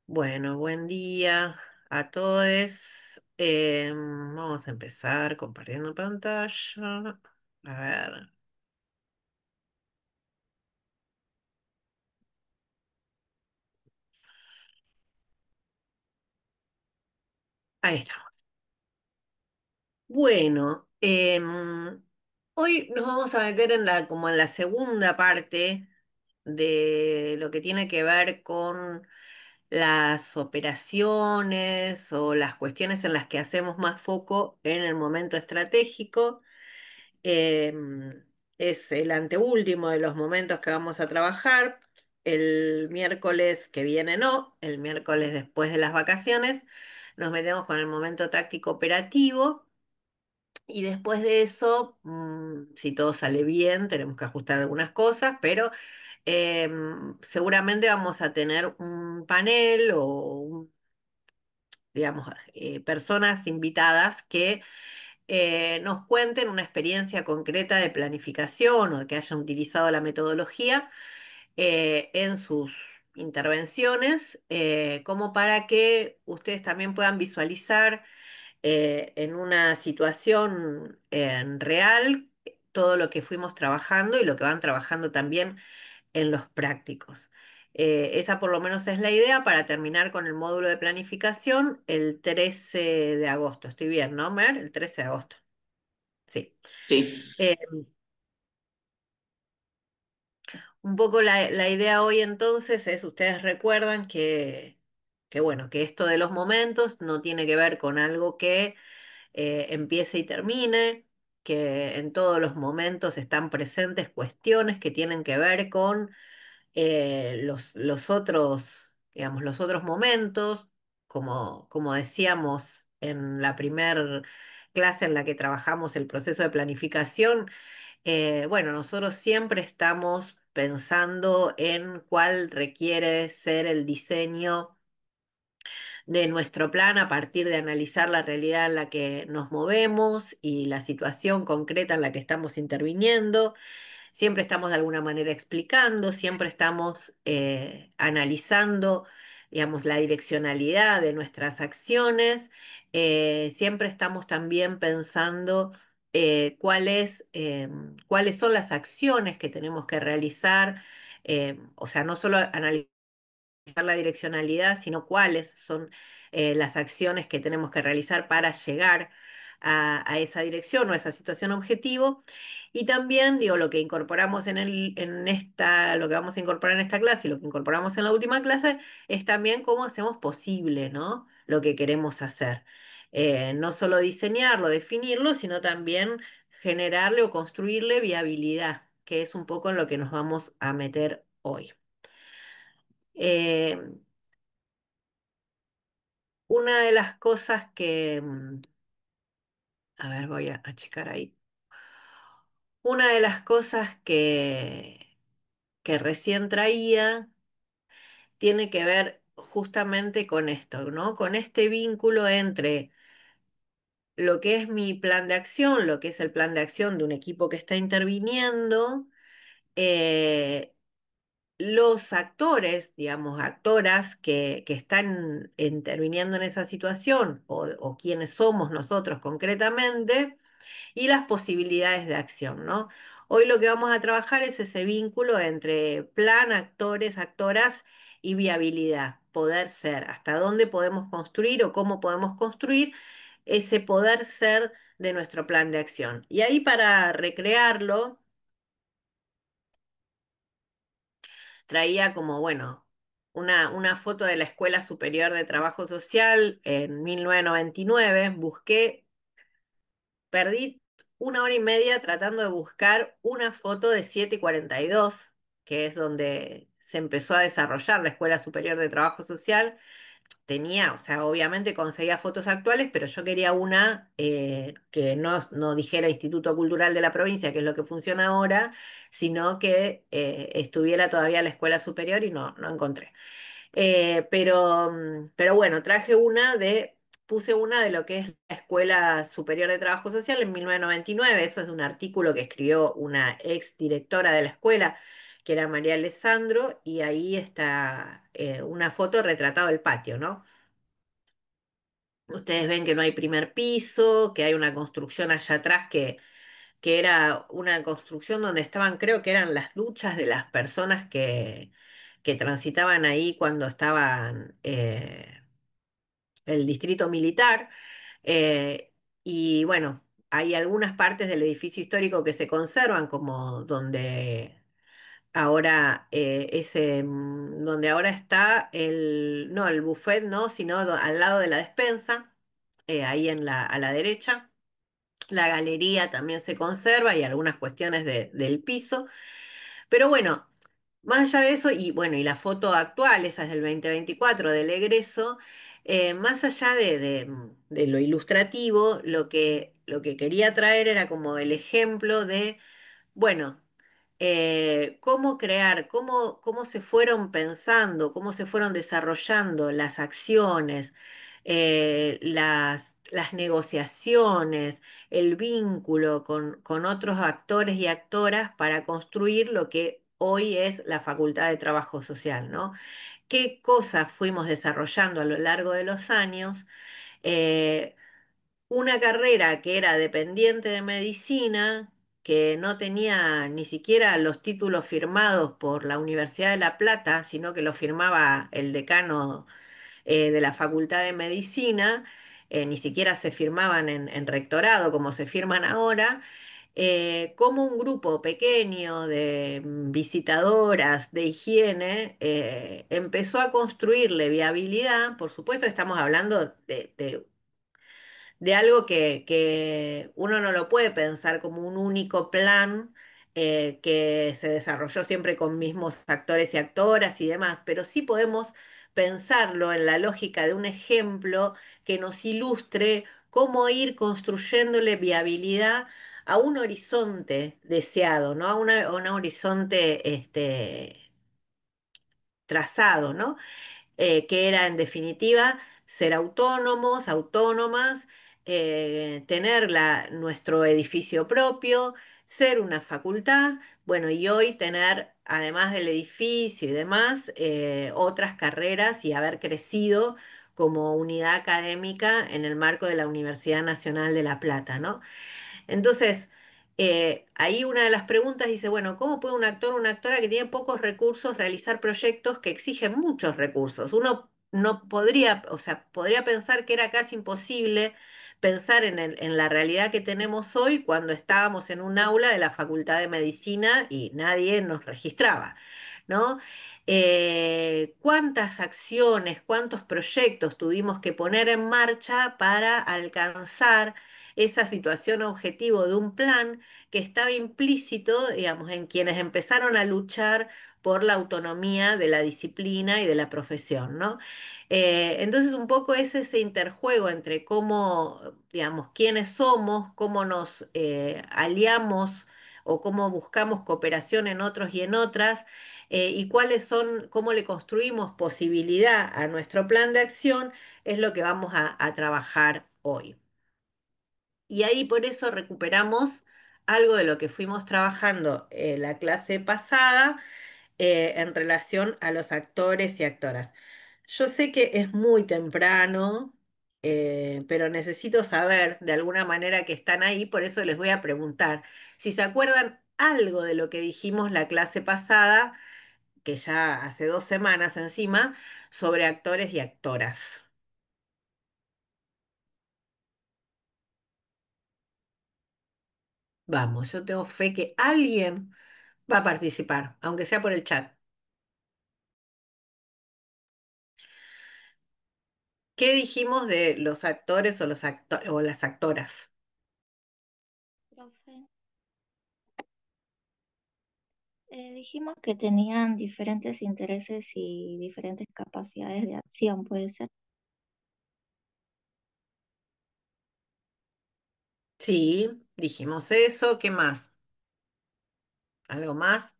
Bueno, buen día a todos. Vamos a empezar compartiendo pantalla. A ver, ahí estamos. Bueno, hoy nos vamos a meter como en la segunda parte de lo que tiene que ver con las operaciones o las cuestiones en las que hacemos más foco en el momento estratégico. Em, es el anteúltimo de los momentos que vamos a trabajar. El miércoles que viene no, el miércoles después de las vacaciones, nos metemos con el momento táctico operativo y después de eso, si todo sale bien, tenemos que ajustar algunas cosas, pero seguramente vamos a tener un panel o digamos, personas invitadas que nos cuenten una experiencia concreta de planificación o que hayan utilizado la metodología en sus intervenciones, como para que ustedes también puedan visualizar en una situación real todo lo que fuimos trabajando y lo que van trabajando también en los prácticos. Esa por lo menos es la idea para terminar con el módulo de planificación el 13 de agosto. Estoy bien, ¿no, Mer? El 13 de agosto. Sí. Sí, Eh, un poco la idea hoy entonces es, ustedes recuerdan que, bueno, que esto de los momentos no tiene que ver con algo que empiece y termine, que en todos los momentos están presentes cuestiones que tienen que ver con los otros, digamos, los otros momentos, como decíamos en la primer clase en la que trabajamos el proceso de planificación. Bueno, nosotros siempre estamos pensando en cuál requiere ser el diseño de nuestro plan a partir de analizar la realidad en la que nos movemos y la situación concreta en la que estamos interviniendo. Siempre estamos de alguna manera explicando, siempre estamos analizando, digamos, la direccionalidad de nuestras acciones, siempre estamos también pensando cuáles son las acciones que tenemos que realizar, o sea, no solo analizar la direccionalidad, sino cuáles son las acciones que tenemos que realizar para llegar a esa dirección o a esa situación objetivo. Y también, digo, lo que incorporamos lo que vamos a incorporar en esta clase y lo que incorporamos en la última clase es también cómo hacemos posible, ¿no? Lo que queremos hacer. No solo diseñarlo, definirlo, sino también generarle o construirle viabilidad, que es un poco en lo que nos vamos a meter hoy. Eh, Una de las cosas a ver, voy a checar ahí. Una de las cosas que recién traía tiene que ver justamente con esto, ¿no? Con este vínculo entre lo que es mi plan de acción, lo que es el plan de acción de un equipo que está interviniendo, eh, los actores, digamos, actoras que están interviniendo en esa situación o quienes somos nosotros concretamente y las posibilidades de acción, ¿no? Hoy lo que vamos a trabajar es ese vínculo entre plan, actores, actoras y viabilidad, poder ser, hasta dónde podemos construir o cómo podemos construir ese poder ser de nuestro plan de acción. Y ahí para recrearlo, traía como, bueno, una foto de la Escuela Superior de Trabajo Social en 1999, perdí 1 hora y media tratando de buscar una foto de 7 y 42, que es donde se empezó a desarrollar la Escuela Superior de Trabajo Social. Tenía, o sea, obviamente conseguía fotos actuales, pero yo quería una que no dijera Instituto Cultural de la provincia, que es lo que funciona ahora, sino que estuviera todavía la escuela superior y no encontré. Pero bueno, puse una de lo que es la Escuela Superior de Trabajo Social en 1999. Eso es un artículo que escribió una ex directora de la escuela, que era María Alessandro, y ahí una foto retratado el patio, ¿no? Ustedes ven que no hay primer piso, que hay una construcción allá atrás que era una construcción donde estaban, creo que eran las duchas de las personas que transitaban ahí cuando estaban el distrito militar. Y bueno, hay algunas partes del edificio histórico que se conservan, como donde ahora donde ahora está no, el buffet no, sino al lado de la despensa, ahí a la derecha. La galería también se conserva y algunas cuestiones del piso. Pero bueno, más allá de eso, y bueno, y la foto actual, esa es del 2024 del egreso, más allá de lo ilustrativo, lo que quería traer era como el ejemplo de, bueno, cómo crear, cómo se fueron pensando, cómo se fueron desarrollando las acciones, las negociaciones, el vínculo con otros actores y actoras para construir lo que hoy es la Facultad de Trabajo Social, ¿no? ¿Qué cosas fuimos desarrollando a lo largo de los años? Eh, una carrera que era dependiente de medicina, que no tenía ni siquiera los títulos firmados por la Universidad de La Plata, sino que los firmaba el decano de la Facultad de Medicina, ni siquiera se firmaban en rectorado como se firman ahora, como un grupo pequeño de visitadoras de higiene empezó a construirle viabilidad. Por supuesto, estamos hablando de algo que uno no lo puede pensar como un único plan que se desarrolló siempre con mismos actores y actoras y demás, pero sí podemos pensarlo en la lógica de un ejemplo que nos ilustre cómo ir construyéndole viabilidad a un horizonte deseado, ¿no? A un horizonte trazado, ¿no? Que era en definitiva ser autónomos, autónomas, tener nuestro edificio propio, ser una facultad, bueno, y hoy tener, además del edificio y demás, otras carreras y haber crecido como unidad académica en el marco de la Universidad Nacional de La Plata, ¿no? Entonces, ahí una de las preguntas dice, bueno, ¿cómo puede un actor o una actora que tiene pocos recursos realizar proyectos que exigen muchos recursos? Uno no podría, o sea, podría pensar que era casi imposible pensar en la realidad que tenemos hoy cuando estábamos en un aula de la Facultad de Medicina y nadie nos registraba, ¿no? ¿Cuántas acciones, cuántos proyectos tuvimos que poner en marcha para alcanzar esa situación objetivo de un plan que estaba implícito, digamos, en quienes empezaron a luchar por la autonomía de la disciplina y de la profesión, ¿no? Entonces, un poco es ese interjuego entre cómo, digamos, quiénes somos, cómo nos aliamos o cómo buscamos cooperación en otros y en otras, y cuáles son, cómo le construimos posibilidad a nuestro plan de acción, es lo que vamos a trabajar hoy. Y ahí por eso recuperamos algo de lo que fuimos trabajando la clase pasada en relación a los actores y actoras. Yo sé que es muy temprano, pero necesito saber de alguna manera que están ahí, por eso les voy a preguntar si se acuerdan algo de lo que dijimos la clase pasada, que ya hace 2 semanas encima, sobre actores y actoras. Vamos, yo tengo fe que alguien va a participar, aunque sea por el chat. ¿Qué dijimos de los actores o o las actoras? Profe, dijimos que tenían diferentes intereses y diferentes capacidades de acción, puede ser. Sí, dijimos eso. ¿Qué más? ¿Algo más?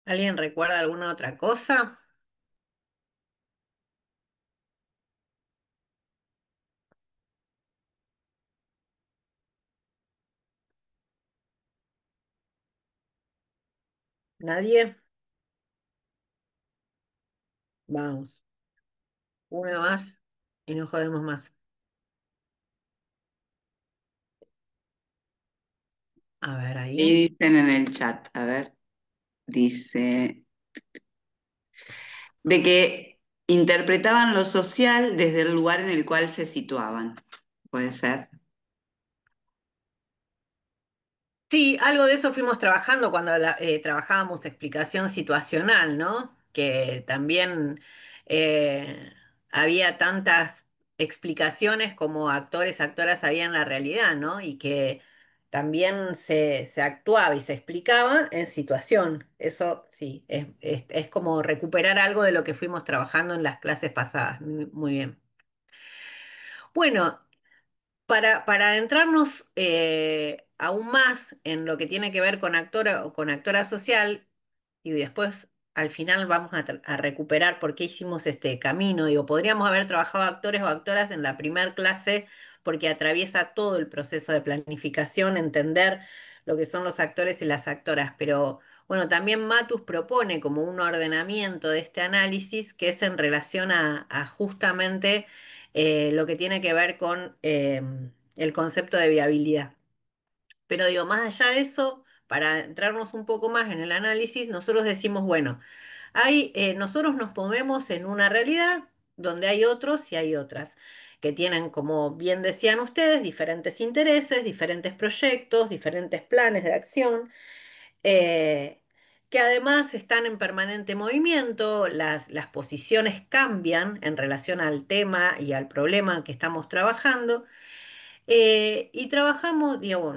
¿Alguien recuerda alguna otra cosa? ¿Nadie? Vamos. Una más y no jodemos más. A ver, ahí. Y dicen en el chat, a ver, dice, de que interpretaban lo social desde el lugar en el cual se situaban. ¿Puede ser? Sí, algo de eso fuimos trabajando cuando trabajábamos explicación situacional, ¿no? Que también había tantas explicaciones como actores, actoras había en la realidad, ¿no? Y que también se actuaba y se explicaba en situación. Eso sí, es como recuperar algo de lo que fuimos trabajando en las clases pasadas. Muy bien. Bueno. Para adentrarnos aún más en lo que tiene que ver con actora o con actora social, y después al final vamos a recuperar por qué hicimos este camino. Digo, podríamos haber trabajado actores o actoras en la primer clase porque atraviesa todo el proceso de planificación, entender lo que son los actores y las actoras, pero bueno, también Matus propone como un ordenamiento de este análisis que es en relación a justamente lo que tiene que ver con el concepto de viabilidad. Pero digo, más allá de eso, para entrarnos un poco más en el análisis, nosotros decimos, bueno, nosotros nos movemos en una realidad donde hay otros y hay otras, que tienen, como bien decían ustedes, diferentes intereses, diferentes proyectos, diferentes planes de acción, eh, que además están en permanente movimiento, las posiciones cambian en relación al tema y al problema que estamos trabajando. Y trabajamos, digamos,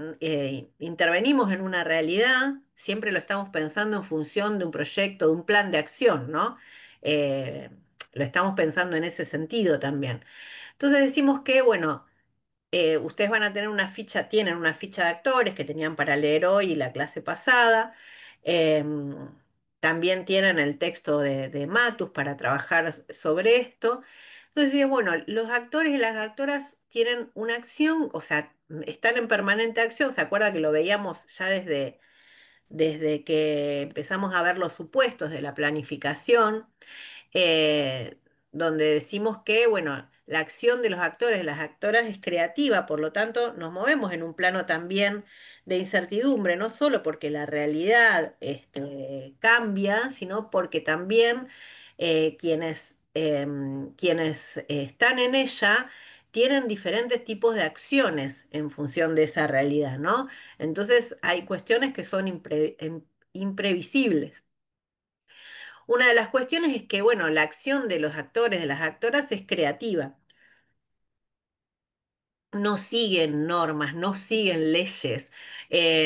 intervenimos en una realidad, siempre lo estamos pensando en función de un proyecto, de un plan de acción, ¿no? Eh, lo estamos pensando en ese sentido también. Entonces decimos que, bueno, ustedes van a tener una ficha, tienen una ficha de actores que tenían para leer hoy y la clase pasada. Em, También tienen el texto de Matus para trabajar sobre esto. Entonces, bueno, los actores y las actoras tienen una acción, o sea, están en permanente acción. ¿Se acuerda que lo veíamos ya desde que empezamos a ver los supuestos de la planificación? eh, Donde decimos que, bueno, la acción de los actores, de las actoras es creativa, por lo tanto, nos movemos en un plano también de incertidumbre, no solo porque la realidad cambia, sino porque también quienes están en ella tienen diferentes tipos de acciones en función de esa realidad, ¿no? Entonces hay cuestiones que son imprevisibles. Una de las cuestiones es que, bueno, la acción de los actores, de las actoras, es creativa. No siguen normas, no siguen leyes,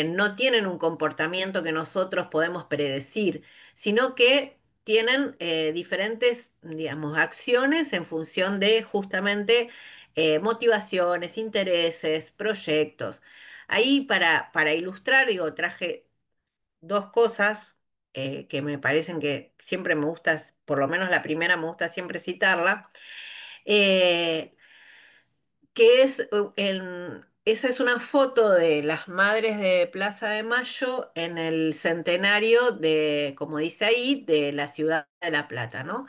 no tienen un comportamiento que nosotros podemos predecir, sino que tienen diferentes, digamos, acciones en función de justamente motivaciones, intereses, proyectos. Ahí para ilustrar, digo, traje dos cosas que me parecen que siempre me gusta, por lo menos la primera me gusta siempre citarla, eh, que es, esa es una foto de las madres de Plaza de Mayo en el centenario de, como dice ahí, de la ciudad de La Plata, ¿no?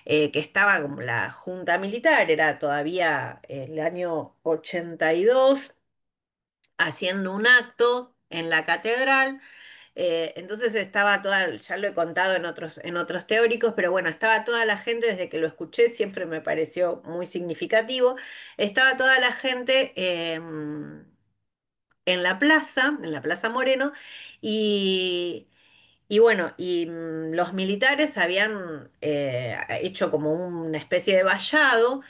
Que estaba como la Junta Militar, era todavía el año 82, haciendo un acto en la catedral. Entonces estaba toda, ya lo he contado en otros teóricos, pero bueno, estaba toda la gente, desde que lo escuché siempre me pareció muy significativo, estaba toda la gente en la Plaza Moreno, y, y bueno, los militares habían hecho como una especie de vallado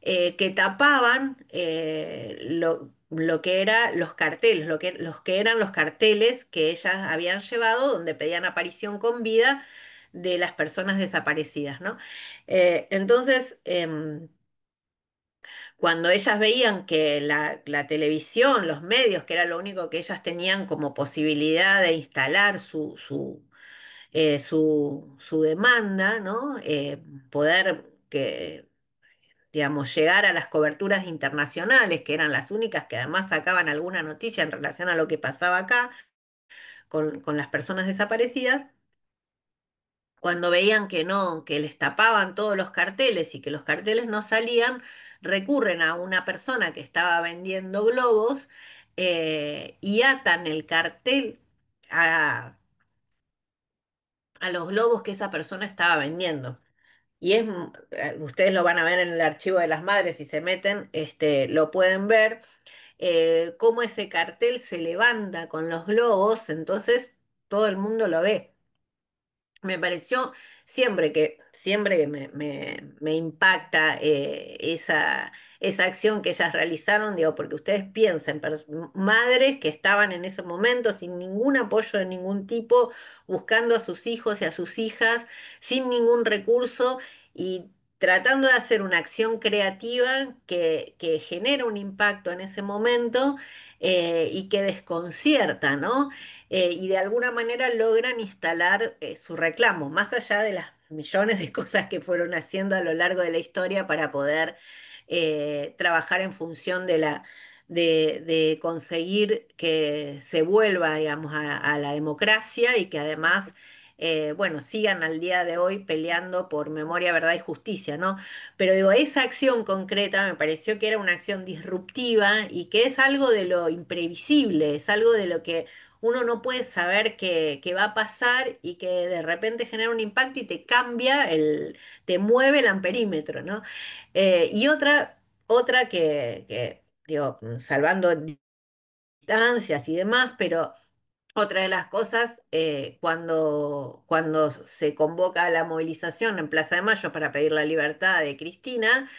que tapaban lo que eran los carteles, los que eran los carteles que ellas habían llevado, donde pedían aparición con vida de las personas desaparecidas, ¿no? Entonces, cuando ellas veían que la televisión, los medios, que era lo único que ellas tenían como posibilidad de instalar su demanda, ¿no? Poder digamos, llegar a las coberturas internacionales, que eran las únicas que además sacaban alguna noticia en relación a lo que pasaba acá con las personas desaparecidas. cuando veían que no, que les tapaban todos los carteles y que los carteles no salían, recurren a una persona que estaba vendiendo globos y atan el cartel a, a los globos que esa persona estaba vendiendo. Y ustedes lo van a ver en el archivo de las madres, si se meten, lo pueden ver, cómo ese cartel se levanta con los globos, entonces todo el mundo lo ve. Me pareció siempre que me impacta esa acción que ellas realizaron, digo, porque ustedes piensen, madres que estaban en ese momento sin ningún apoyo de ningún tipo, buscando a sus hijos y a sus hijas, sin ningún recurso y tratando de hacer una acción creativa que genera un impacto en ese momento y que desconcierta, ¿no? Y de alguna manera logran instalar su reclamo, más allá de las millones de cosas que fueron haciendo a lo largo de la historia para poder trabajar en función de conseguir que se vuelva, digamos, a la democracia y que además, bueno, sigan al día de hoy peleando por memoria, verdad y justicia, ¿no? Pero digo, esa acción concreta me pareció que era una acción disruptiva y que es algo de lo imprevisible, es algo de lo que uno no puede saber qué va a pasar y que de repente genera un impacto y te cambia te mueve el amperímetro, ¿no? Y otra digo, salvando distancias y demás, pero otra de las cosas, cuando se convoca a la movilización en Plaza de Mayo para pedir la libertad de Cristina,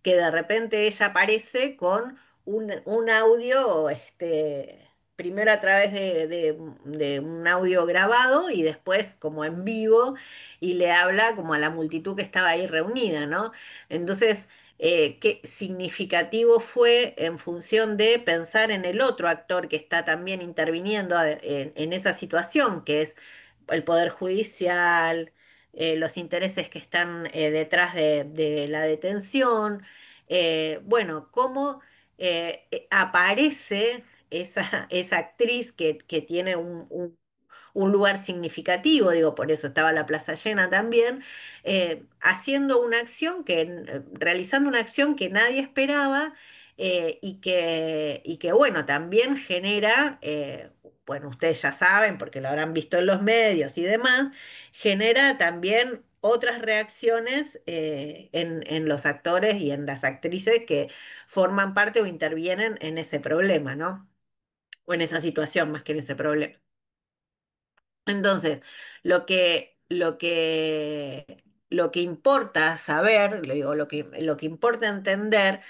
que de repente ella aparece con un audio, primero a través de un audio grabado y después como en vivo, y le habla como a la multitud que estaba ahí reunida, ¿no? Entonces, qué significativo fue en función de pensar en el otro actor que está también interviniendo en esa situación, que es el Poder Judicial, los intereses que están detrás de la detención. Bueno, cómo aparece esa actriz que tiene un lugar significativo, digo, por eso estaba la plaza llena también, haciendo una acción realizando una acción que nadie esperaba y que, bueno, también genera, bueno, ustedes ya saben, porque lo habrán visto en los medios y demás, genera también otras reacciones en los actores y en las actrices que forman parte o intervienen en ese problema, ¿no? O en esa situación más que en ese problema. Entonces, lo que importa saber, le digo, lo que importa entender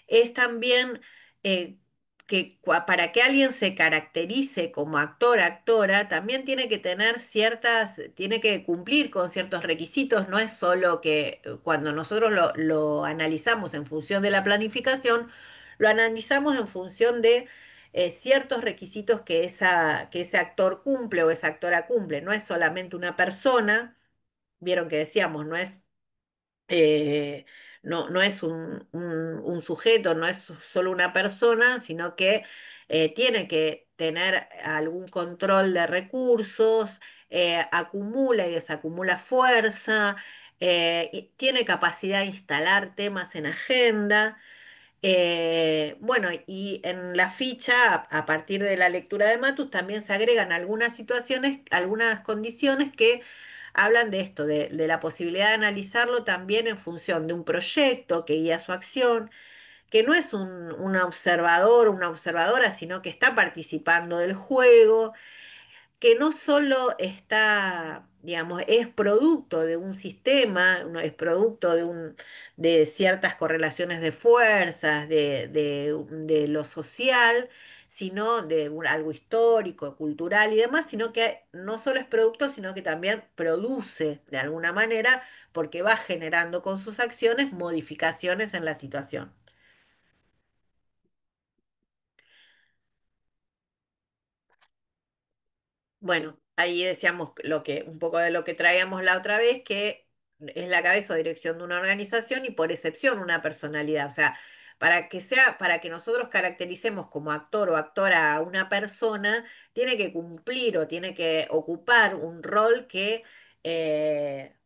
es también que para que alguien se caracterice como actor, actora, también tiene que cumplir con ciertos requisitos, no es solo que cuando nosotros lo analizamos en función de la planificación, lo analizamos en función de ciertos requisitos que ese actor cumple o esa actora cumple, no es solamente una persona, vieron que decíamos, eh, no es un sujeto, no es solo una persona, sino que tiene que tener algún control de recursos, acumula y desacumula fuerza, y tiene capacidad de instalar temas en agenda. Bueno, y en la ficha, a partir de la lectura de Matus, también se agregan algunas situaciones, algunas condiciones que hablan de esto, de la posibilidad de analizarlo también en función de un proyecto que guía su acción, que no es un observador, una observadora, sino que está participando del juego, que no solo está, digamos, es producto de un sistema, es producto de ciertas correlaciones de fuerzas, de lo social, sino de algo histórico, cultural y demás, sino que no solo es producto, sino que también produce de alguna manera, porque va generando con sus acciones modificaciones en la situación. Bueno, ahí decíamos un poco de lo que traíamos la otra vez, que es la cabeza o dirección de una organización y por excepción una personalidad. O sea, para que nosotros caractericemos como actor o actora a una persona, tiene que cumplir o tiene que ocupar un rol que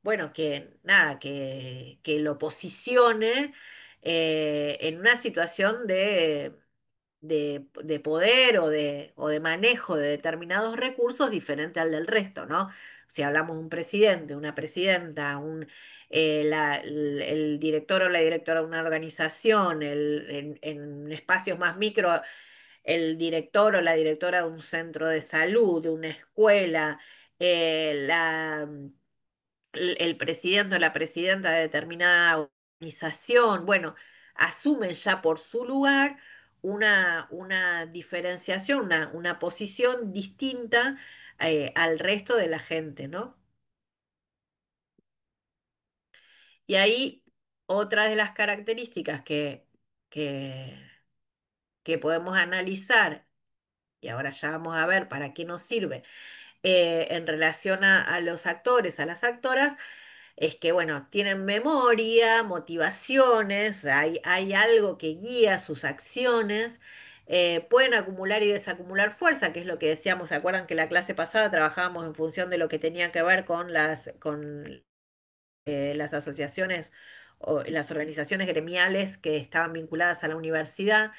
bueno, que nada, que lo posicione en una situación de poder o de manejo de determinados recursos diferente al del resto, ¿no? Si hablamos de un presidente, una presidenta, el director o la directora de una organización, en espacios más micro, el director o la directora de un centro de salud, de una escuela, el presidente o la presidenta de determinada organización, bueno, asumen ya por su lugar una diferenciación, una posición distinta al resto de la gente, ¿no? Y ahí otra de las características que, que podemos analizar, y ahora ya vamos a ver para qué nos sirve, en relación a los actores, a las actoras, es que, bueno, tienen memoria, motivaciones, hay algo que guía sus acciones, pueden acumular y desacumular fuerza, que es lo que decíamos, ¿se acuerdan que la clase pasada trabajábamos en función de lo que tenía que ver con las asociaciones o las organizaciones gremiales que estaban vinculadas a la universidad?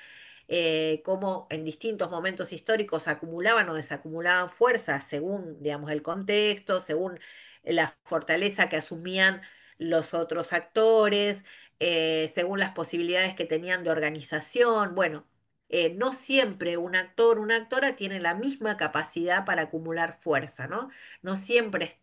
Cómo en distintos momentos históricos acumulaban o desacumulaban fuerzas según, digamos, el contexto, según la fortaleza que asumían los otros actores, según las posibilidades que tenían de organización. Bueno, no siempre un actor, una actora tiene la misma capacidad para acumular fuerza, ¿no? No siempre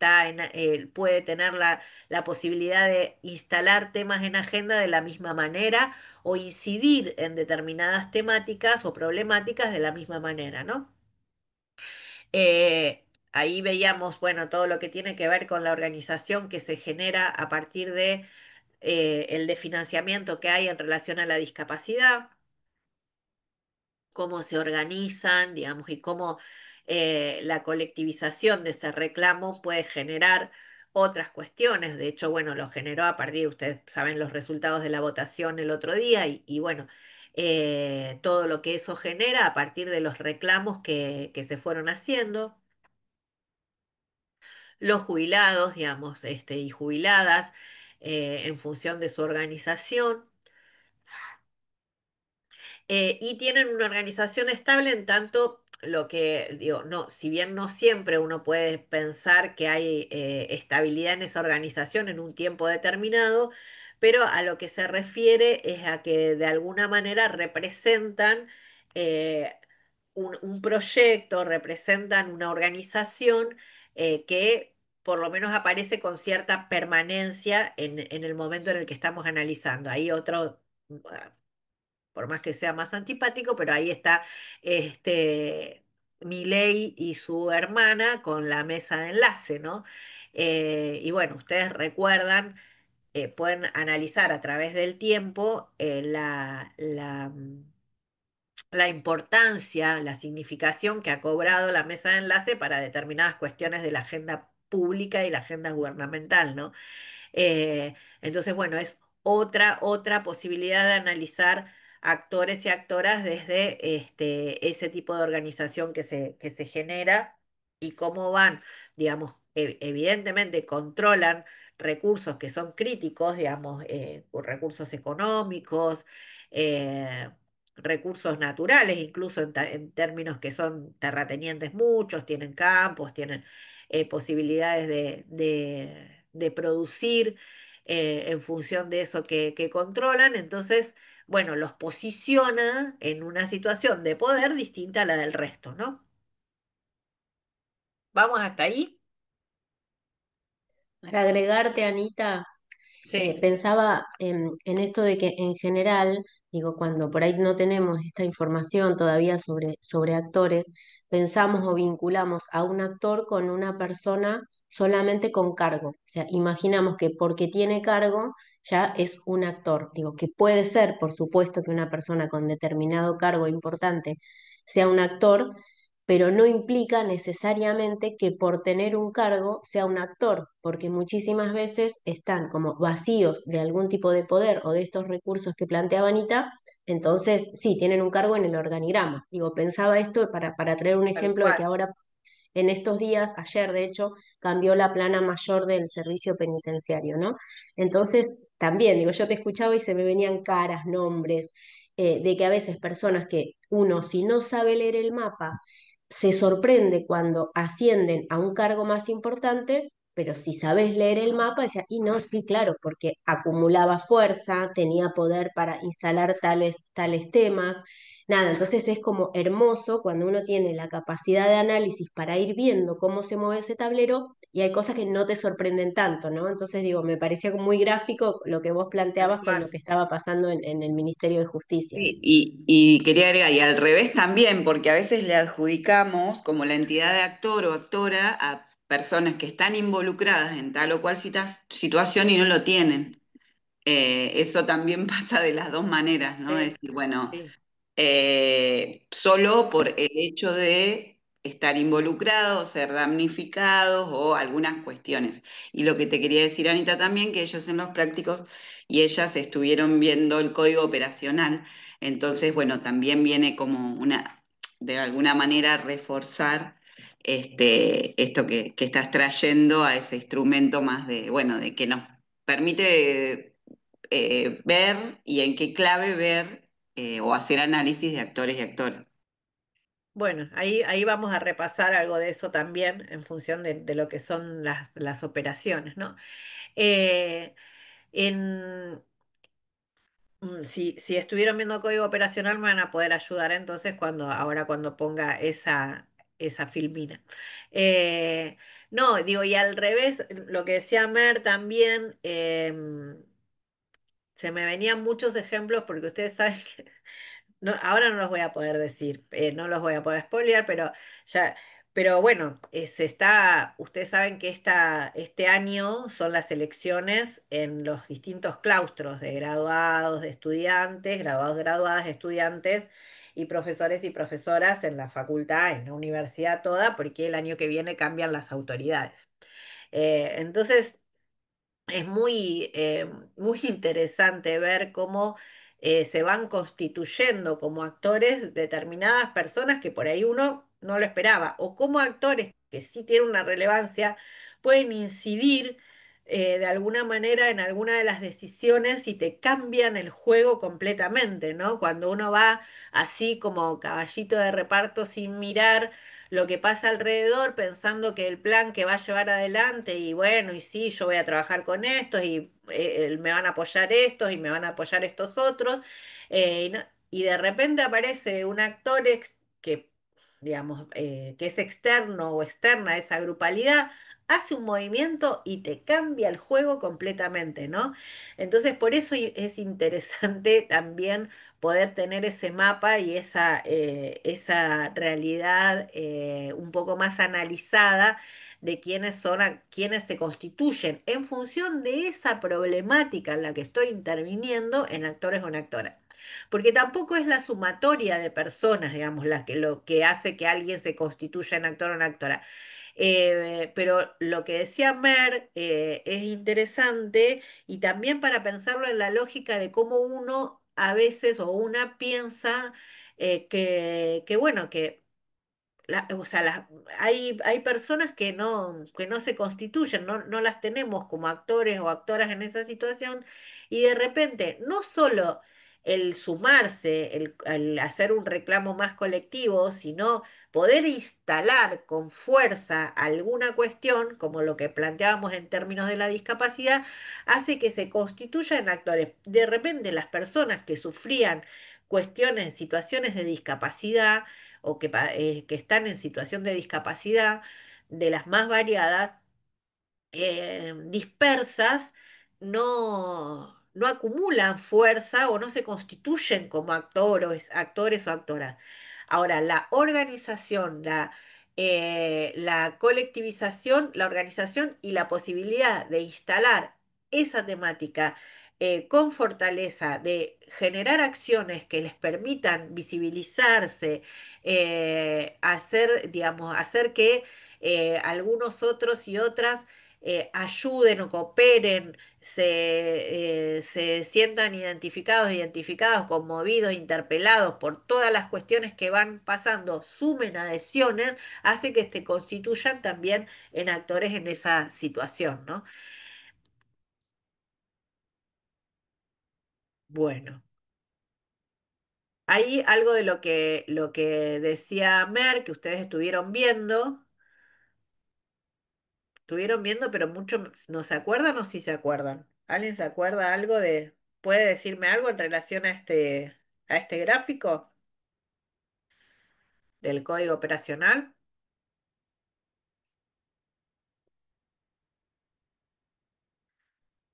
puede tener la posibilidad de instalar temas en agenda de la misma manera o incidir en determinadas temáticas o problemáticas de la misma manera, ¿no? Ahí veíamos, bueno, todo lo que tiene que ver con la organización que se genera a partir de el de financiamiento que hay en relación a la discapacidad, cómo se organizan, digamos, y cómo la colectivización de ese reclamo puede generar otras cuestiones. De hecho, bueno, lo generó a partir, ustedes saben los resultados de la votación el otro día y bueno, todo lo que eso genera a partir de los reclamos que se fueron haciendo. Los jubilados, digamos, y jubiladas, en función de su organización. Y tienen una organización estable en tanto lo que, digo, no, si bien no siempre uno puede pensar que hay estabilidad en esa organización en un tiempo determinado, pero a lo que se refiere es a que de alguna manera representan eh, un proyecto, representan una organización que por lo menos aparece con cierta permanencia en el momento en el que estamos analizando. Hay otro, por más que sea más antipático, pero ahí está Milei y su hermana con la mesa de enlace, ¿no? Y bueno, ustedes recuerdan, pueden analizar a través del tiempo la importancia, la significación que ha cobrado la mesa de enlace para determinadas cuestiones de la agenda pública y la agenda gubernamental, ¿no? Eh, entonces, bueno, es otra posibilidad de analizar actores y actoras desde ese tipo de organización que se genera y cómo van, digamos, evidentemente controlan recursos que son críticos, digamos, recursos económicos, eh, recursos naturales, incluso en términos que son terratenientes muchos, tienen campos, tienen posibilidades de producir en función de eso que controlan. Entonces, bueno, los posiciona en una situación de poder distinta a la del resto, ¿no? ¿Vamos hasta ahí? Para agregarte, Anita, Sí, pensaba en esto de que en general, digo, cuando por ahí no tenemos esta información todavía sobre actores, pensamos o vinculamos a un actor con una persona solamente con cargo. O sea, imaginamos que porque tiene cargo ya es un actor. Digo, que puede ser, por supuesto, que una persona con determinado cargo importante sea un actor, pero no implica necesariamente que por tener un cargo sea un actor, porque muchísimas veces están como vacíos de algún tipo de poder o de estos recursos que planteaba Anita, entonces sí, tienen un cargo en el organigrama. Digo, pensaba esto para traer un tal ejemplo de que cual. ahora en estos días, ayer de hecho, cambió la plana mayor del servicio penitenciario, ¿no? Entonces, también, digo, yo te escuchaba y se me venían caras, nombres, de que a veces personas que uno, si no sabe leer el mapa, se sorprende cuando ascienden a un cargo más importante, pero si sabes leer el mapa, decía, y no, sí, claro, porque acumulaba fuerza, tenía poder para instalar tales temas. Nada, entonces es como hermoso cuando uno tiene la capacidad de análisis para ir viendo cómo se mueve ese tablero y hay cosas que no te sorprenden tanto, ¿no? Entonces digo, me parecía como muy gráfico lo que vos Tal planteabas con lo cual. que estaba pasando en el Ministerio de Justicia. Sí, y quería agregar, y al revés también, porque a veces le adjudicamos como la entidad de actor o actora a personas que están involucradas en tal o cual situación y no lo tienen. Eso también pasa de las dos maneras, ¿no? Es Sí, decir, bueno, sí. solo por el hecho de estar involucrados, ser damnificados o algunas cuestiones. Y lo que te quería decir, Anita, también, que ellos en los prácticos y ellas estuvieron viendo el código operacional, entonces, bueno, también viene como de alguna manera, reforzar esto que estás trayendo a ese instrumento más de, bueno, de que nos permite ver y en qué clave ver o hacer análisis de actores y actoras. Bueno, ahí vamos a repasar algo de eso también en función de lo que son las operaciones, ¿no? Eh, en, si estuvieron viendo código operacional me van a poder ayudar entonces ahora cuando ponga esa filmina. Eh, no, digo, y al revés, lo que decía Mer también, se me venían muchos ejemplos porque ustedes saben que no, ahora no los voy a poder decir, no los voy a poder spoilear, ya, pero bueno, ustedes saben que este año son las elecciones en los distintos claustros de graduados, de estudiantes, graduados, graduadas, estudiantes y profesores y profesoras en la facultad, en la universidad toda, porque el año que viene cambian las autoridades. Entonces, es muy interesante ver cómo se van constituyendo como actores determinadas personas que por ahí uno no lo esperaba, o como actores que sí tienen una relevancia, pueden incidir de alguna manera en alguna de las decisiones y te cambian el juego completamente, ¿no? Cuando uno va así como caballito de reparto sin mirar lo que pasa alrededor, pensando que el plan que va a llevar adelante, y bueno, y sí, yo voy a trabajar con estos, y me van a apoyar estos, y me van a apoyar estos otros, y de repente aparece un actor que, digamos, que es externo o externa a esa grupalidad, hace un movimiento y te cambia el juego completamente, ¿no? Entonces, por eso es interesante también poder tener ese mapa y esa realidad un poco más analizada de quiénes son, quiénes se constituyen en función de esa problemática en la que estoy interviniendo en actores o en actoras. Porque tampoco es la sumatoria de personas, digamos, lo que hace que alguien se constituya en actor o en actora. Pero lo que decía Mer es interesante y también para pensarlo en la lógica de cómo uno a veces o una piensa bueno, que o sea, hay personas que no se constituyen, no las tenemos como actores o actoras en esa situación, y de repente, no solo el sumarse, el hacer un reclamo más colectivo, sino poder instalar con fuerza alguna cuestión, como lo que planteábamos en términos de la discapacidad, hace que se constituyan actores. De repente, las personas que sufrían cuestiones, situaciones de discapacidad, o que están en situación de discapacidad de las más variadas, dispersas, no acumulan fuerza o no se constituyen como actores o actoras. Ahora, la organización, la colectivización, la organización y la posibilidad de instalar esa temática con fortaleza, de generar acciones que les permitan visibilizarse, digamos, hacer que algunos otros y otras ayuden o cooperen, se sientan identificados, conmovidos, interpelados por todas las cuestiones que van pasando, sumen adhesiones, hace que se constituyan también en actores en esa situación, ¿no? Bueno, ahí algo de lo que decía Mer, que ustedes estuvieron viendo, pero mucho no se acuerdan o sí se acuerdan. ¿Alguien se acuerda algo puede decirme algo en relación a este gráfico del código operacional?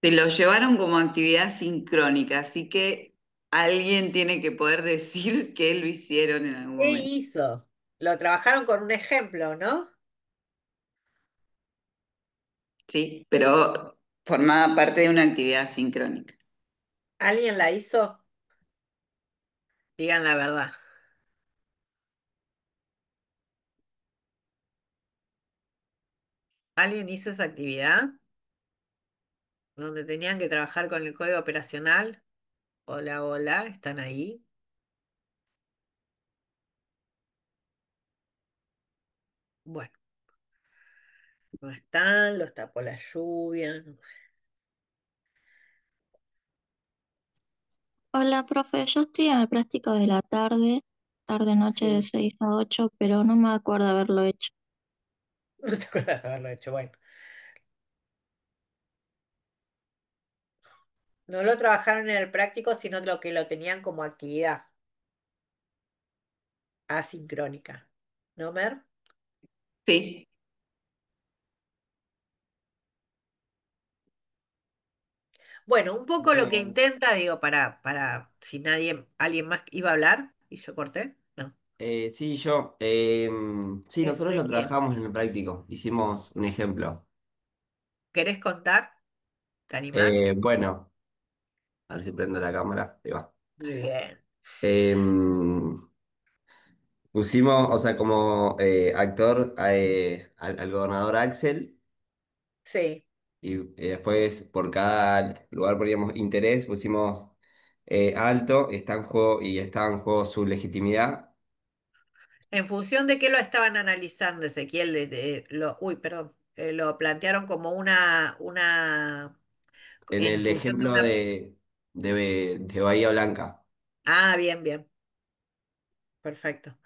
Se lo llevaron como actividad sincrónica, así que alguien tiene que poder decir que lo hicieron en algún ¿Qué momento. hizo? Lo trabajaron con un ejemplo, ¿no? Sí, pero formaba parte de una actividad sincrónica. ¿Alguien la hizo? Digan la verdad. ¿Alguien hizo esa actividad donde tenían que trabajar con el código operacional? Hola, hola, ¿están ahí? Bueno, no están, los tapó la lluvia. Hola, profe, yo estoy en el práctico de la tarde, tarde-noche de Sí, 6 a 8, pero no me acuerdo haberlo hecho. no te acuerdas de haberlo hecho. Bueno, no lo trabajaron en el práctico, sino lo que lo tenían como actividad asincrónica. ¿No, Mer? Sí, Bueno, un poco lo que Pues, intenta, digo, para si alguien más iba a hablar y yo corté. No. sí, yo. Sí, nosotros lo Ezequiel, trabajamos en el práctico. Hicimos un ejemplo. ¿querés contar? ¿Te animás? Bueno, a ver si prendo la cámara. Ahí va. Muy bien. Em, Pusimos, o sea, como actor al gobernador Axel. Sí. Y después por cada lugar poníamos interés, pusimos alto, está en juego y está en juego su legitimidad. ¿En función de qué lo estaban analizando, Ezequiel? Uy, perdón. Lo plantearon como En en el función de ejemplo una. de Bahía Blanca. Ah, bien, bien. Perfecto.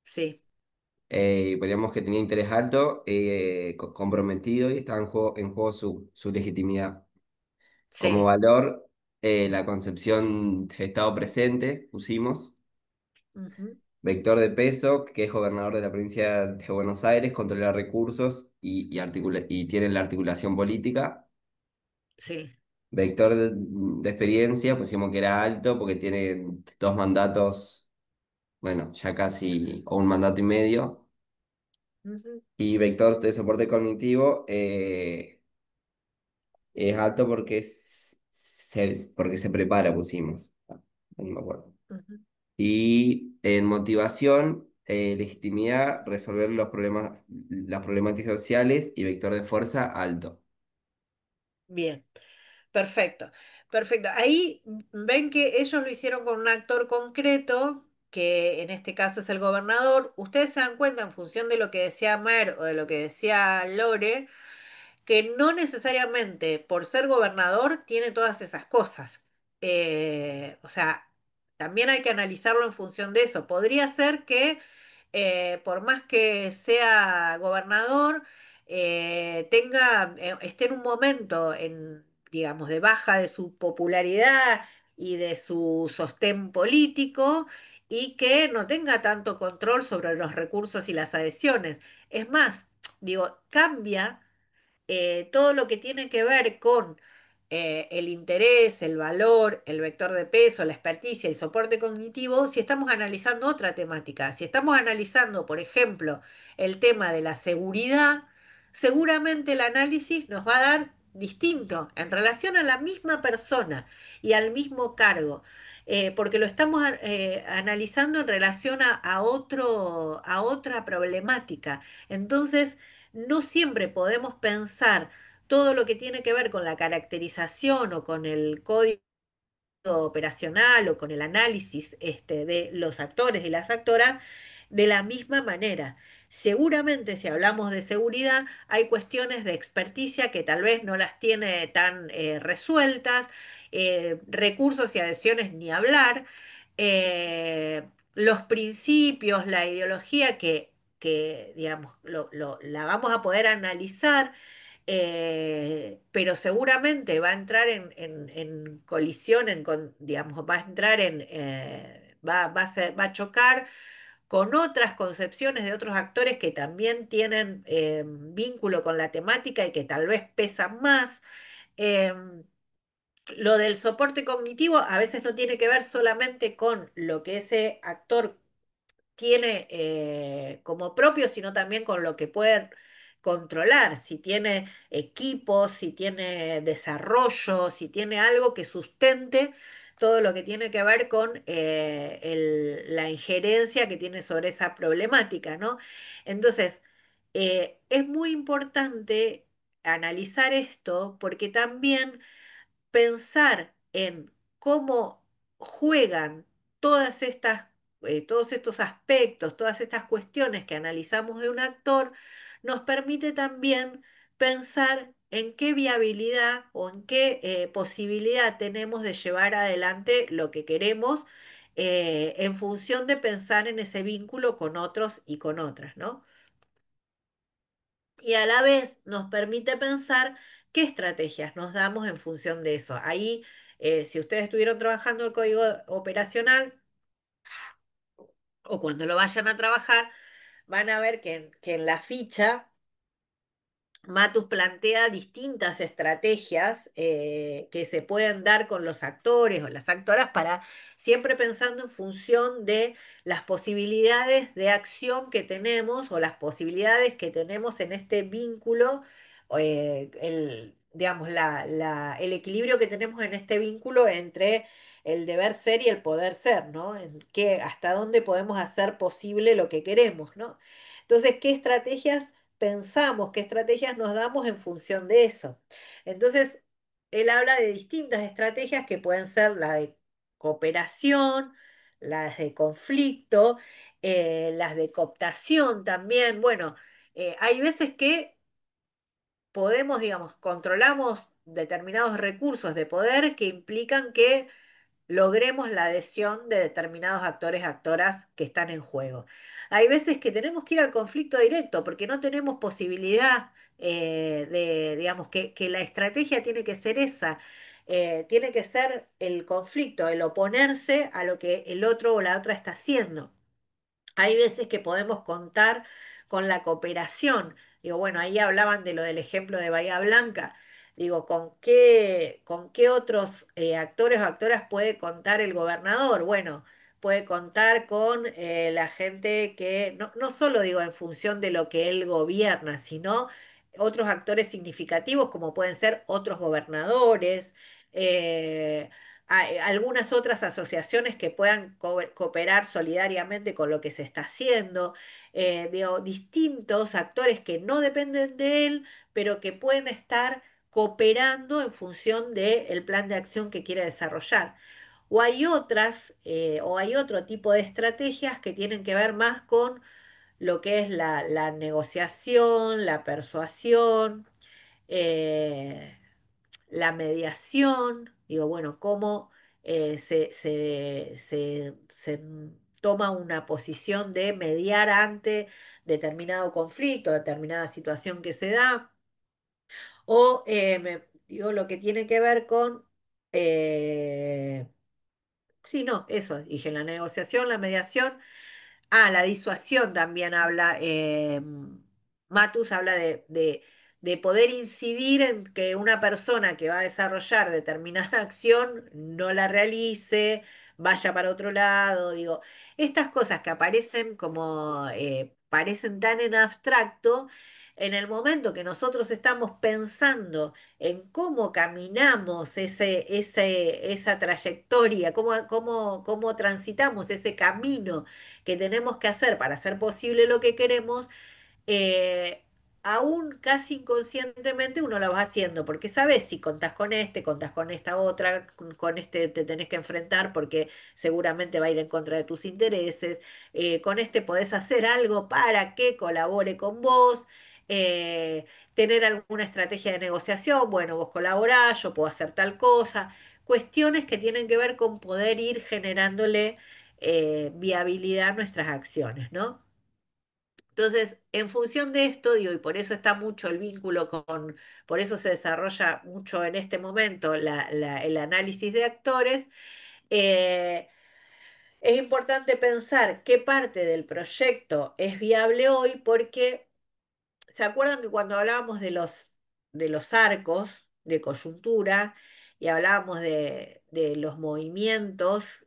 Sí, Y poníamos que tenía interés alto, comprometido y estaba en juego su legitimidad. Como sí. valor, la concepción de Estado presente, pusimos. Ujú. Vector de peso, que es gobernador de la provincia de Buenos Aires, controla recursos y tiene la articulación política. Sí. Vector de experiencia, pusimos que era alto porque tiene dos mandatos, bueno, ya casi, o un mandato y medio. Ujú, Y vector de soporte cognitivo es alto porque, porque se prepara, pusimos. No me acuerdo. ujú. Y en motivación, legitimidad, resolver los problemas, las problemáticas sociales y vector de fuerza alto. Bien. Perfecto, perfecto. Ahí ven que ellos lo hicieron con un actor concreto, que en este caso es el gobernador. Ustedes se dan cuenta en función de lo que decía Mer o de lo que decía Lore, que no necesariamente por ser gobernador tiene todas esas cosas. O sea, también hay que analizarlo en función de eso. Podría ser que por más que sea gobernador, esté en un momento digamos, de baja de su popularidad y de su sostén político y que no tenga tanto control sobre los recursos y las adhesiones. Es más, digo, cambia todo lo que tiene que ver con el interés, el valor, el vector de peso, la experticia, el soporte cognitivo, si estamos analizando otra temática. Si estamos analizando, por ejemplo, el tema de la seguridad, seguramente el análisis nos va a dar distinto en relación a la misma persona y al mismo cargo. Porque lo estamos analizando en relación a otra problemática. Entonces, no siempre podemos pensar todo lo que tiene que ver con la caracterización o con el código operacional o con el análisis de los actores y las actoras de la misma manera. Seguramente si hablamos de seguridad hay cuestiones de experticia que tal vez no las tiene tan resueltas, recursos y adhesiones ni hablar, los principios, la ideología que digamos, la vamos a poder analizar, pero seguramente va a entrar en colisión, digamos, va a entrar va a chocar con otras concepciones de otros actores que también tienen vínculo con la temática y que tal vez pesan más. Em, lo del soporte cognitivo a veces no tiene que ver solamente con lo que ese actor tiene como propio, sino también con lo que puede controlar, si tiene equipos, si tiene desarrollo, si tiene algo que sustente todo lo que tiene que ver con la injerencia que tiene sobre esa problemática, ¿no? Entonces, es muy importante analizar esto porque también pensar en cómo juegan todas estas, todos estos aspectos, todas estas cuestiones que analizamos de un actor, nos permite también pensar en qué viabilidad o en qué posibilidad tenemos de llevar adelante lo que queremos en función de pensar en ese vínculo con otros y con otras, ¿no? Y a la vez nos permite pensar qué estrategias nos damos en función de eso. Ahí, si ustedes estuvieron trabajando el código operacional o cuando lo vayan a trabajar, van a ver que en la ficha Matus plantea distintas estrategias que se pueden dar con los actores o las actoras para siempre pensando en función de las posibilidades de acción que tenemos o las posibilidades que tenemos en este vínculo, digamos, el equilibrio que tenemos en este vínculo entre el deber ser y el poder ser, ¿no? Hasta dónde podemos hacer posible lo que queremos, ¿no? Entonces, ¿qué estrategias pensamos, qué estrategias nos damos en función de eso? Entonces, él habla de distintas estrategias que pueden ser la de cooperación, las de conflicto, las de cooptación también. Bueno, hay veces que podemos, digamos, controlamos determinados recursos de poder que implican que logremos la adhesión de determinados actores, actoras que están en juego. Hay veces que tenemos que ir al conflicto directo porque no tenemos posibilidad digamos, que la estrategia tiene que ser esa, tiene que ser el conflicto, el oponerse a lo que el otro o la otra está haciendo. Hay veces que podemos contar con la cooperación. Digo, bueno, ahí hablaban de lo del ejemplo de Bahía Blanca. Digo, con qué otros actores o actoras puede contar el gobernador? Bueno, puede contar con la gente que, no solo digo en función de lo que él gobierna, sino otros actores significativos como pueden ser otros gobernadores, eh, algunas otras asociaciones que puedan cooperar solidariamente con lo que se está haciendo, digo, distintos actores que no dependen de él, pero que pueden estar cooperando en función del plan de acción que quiere desarrollar. O hay otro tipo de estrategias que tienen que ver más con lo que es la negociación, la persuasión, eh, la mediación, digo, bueno, cómo se toma una posición de mediar ante determinado conflicto, determinada situación que se da, o digo, lo que tiene que ver con, eh, sí, no, eso, dije, la negociación, la mediación. Ah, la disuasión también habla, Matus habla de poder incidir en que una persona que va a desarrollar determinada acción no la realice, vaya para otro lado, digo, estas cosas que aparecen como, parecen tan en abstracto, en el momento que nosotros estamos pensando en cómo caminamos esa trayectoria, cómo transitamos ese camino que tenemos que hacer para hacer posible lo que queremos, eh, aún casi inconscientemente uno lo va haciendo, porque sabes si contás con este, contás con esta otra, con este te tenés que enfrentar porque seguramente va a ir en contra de tus intereses, con este podés hacer algo para que colabore con vos, tener alguna estrategia de negociación, bueno, vos colaborás, yo puedo hacer tal cosa, cuestiones que tienen que ver con poder ir generándole viabilidad a nuestras acciones, ¿no? Entonces, en función de esto, digo, y por eso está mucho el vínculo por eso se desarrolla mucho en este momento el análisis de actores, eh, es importante pensar qué parte del proyecto es viable hoy, porque ¿se acuerdan que cuando hablábamos de los arcos de coyuntura y hablábamos de los movimientos,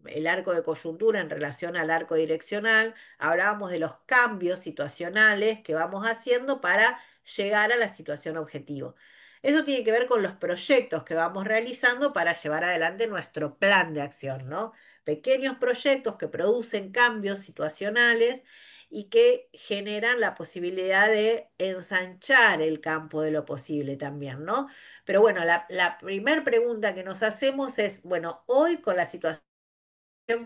el arco de coyuntura en relación al arco direccional, hablábamos de los cambios situacionales que vamos haciendo para llegar a la situación objetivo? Eso tiene que ver con los proyectos que vamos realizando para llevar adelante nuestro plan de acción, ¿no? Pequeños proyectos que producen cambios situacionales y que generan la posibilidad de ensanchar el campo de lo posible también, ¿no? Pero bueno, la primera pregunta que nos hacemos es, bueno, hoy con la situación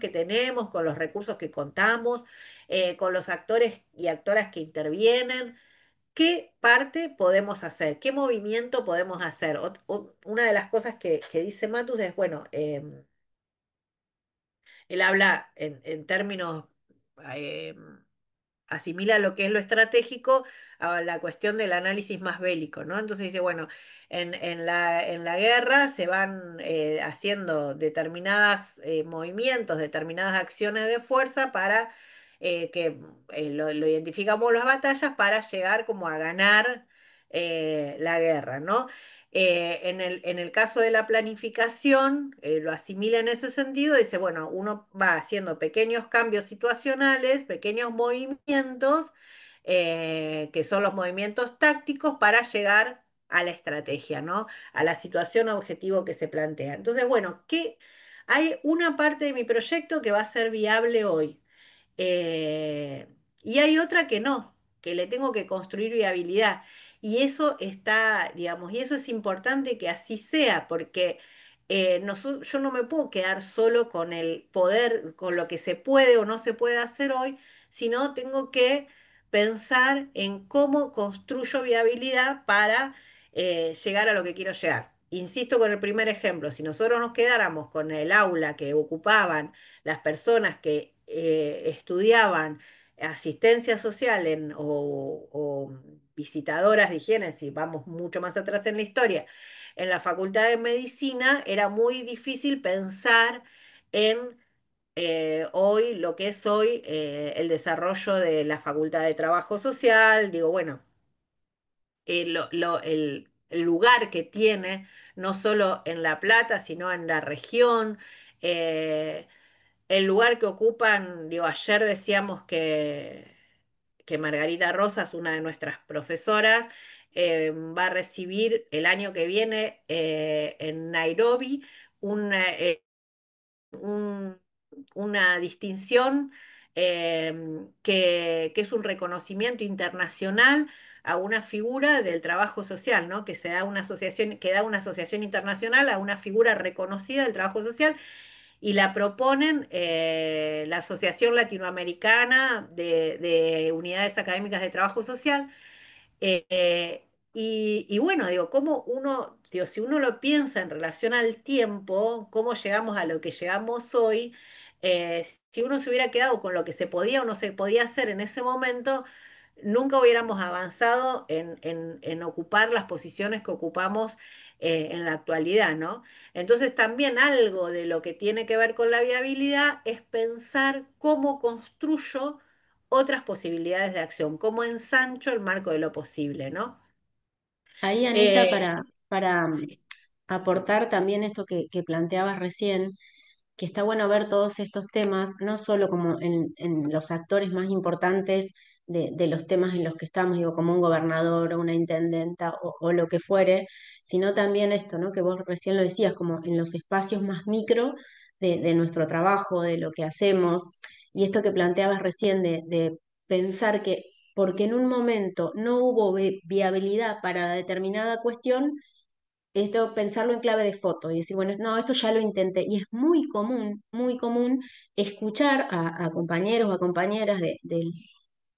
que tenemos, con los recursos que contamos, con los actores y actoras que intervienen, ¿qué parte podemos hacer? ¿Qué movimiento podemos hacer? Una de las cosas que dice Matus es, bueno, él habla en términos... em, asimila lo que es lo estratégico a la cuestión del análisis más bélico, ¿no? Entonces dice, bueno, en la guerra se van haciendo determinados movimientos, determinadas acciones de fuerza para que lo identificamos las batallas para llegar como a ganar la guerra, ¿no? En el caso de la planificación, lo asimila en ese sentido, dice, bueno, uno va haciendo pequeños cambios situacionales, pequeños movimientos, que son los movimientos tácticos para llegar a la estrategia, ¿no? A la situación objetivo que se plantea. Entonces, bueno, hay una parte de mi proyecto que va a ser viable hoy. Eh, y hay otra que no, que le tengo que construir viabilidad. Y eso está, digamos, y eso es importante que así sea, porque yo no me puedo quedar solo con el poder, con lo que se puede o no se puede hacer hoy, sino tengo que pensar en cómo construyo viabilidad para llegar a lo que quiero llegar. Insisto con el primer ejemplo, si nosotros nos quedáramos con el aula que ocupaban las personas que estudiaban asistencia social o visitadoras de higiene, si vamos mucho más atrás en la historia, en la Facultad de Medicina era muy difícil pensar en hoy, lo que es hoy el desarrollo de la Facultad de Trabajo Social. Digo, bueno, el lugar que tiene, no solo en La Plata, sino en la región. eh, el lugar que ocupan, digo, ayer decíamos que Margarita Rosas, una de nuestras profesoras, va a recibir el año que viene en Nairobi una, un- una distinción que es un reconocimiento internacional a una figura del trabajo social, ¿no? Que se da una asociación, que da una asociación internacional a una figura reconocida del trabajo social y la proponen la Asociación Latinoamericana de Unidades Académicas de Trabajo Social. Y bueno, digo, cómo uno, digo, si uno lo piensa en relación al tiempo, cómo llegamos a lo que llegamos hoy, si uno se hubiera quedado con lo que se podía o no se podía hacer en ese momento, nunca hubiéramos avanzado en ocupar las posiciones que ocupamos en la actualidad, ¿no? Entonces también algo de lo que tiene que ver con la viabilidad es pensar cómo construyo otras posibilidades de acción, cómo ensancho el marco de lo posible, ¿no? Ahí, Anita, Eh, para sí, aportar también esto que planteabas recién, que está bueno ver todos estos temas, no solo como en los actores más importantes de los temas en los que estamos, digo, como un gobernador o una intendenta o lo que fuere, sino también esto, ¿no? Que vos recién lo decías, como en los espacios más micro de nuestro trabajo, de lo que hacemos, y esto que planteabas recién de pensar que porque en un momento no hubo viabilidad para determinada cuestión, esto pensarlo en clave de foto y decir, bueno, no, esto ya lo intenté. Y es muy común escuchar a compañeros o a compañeras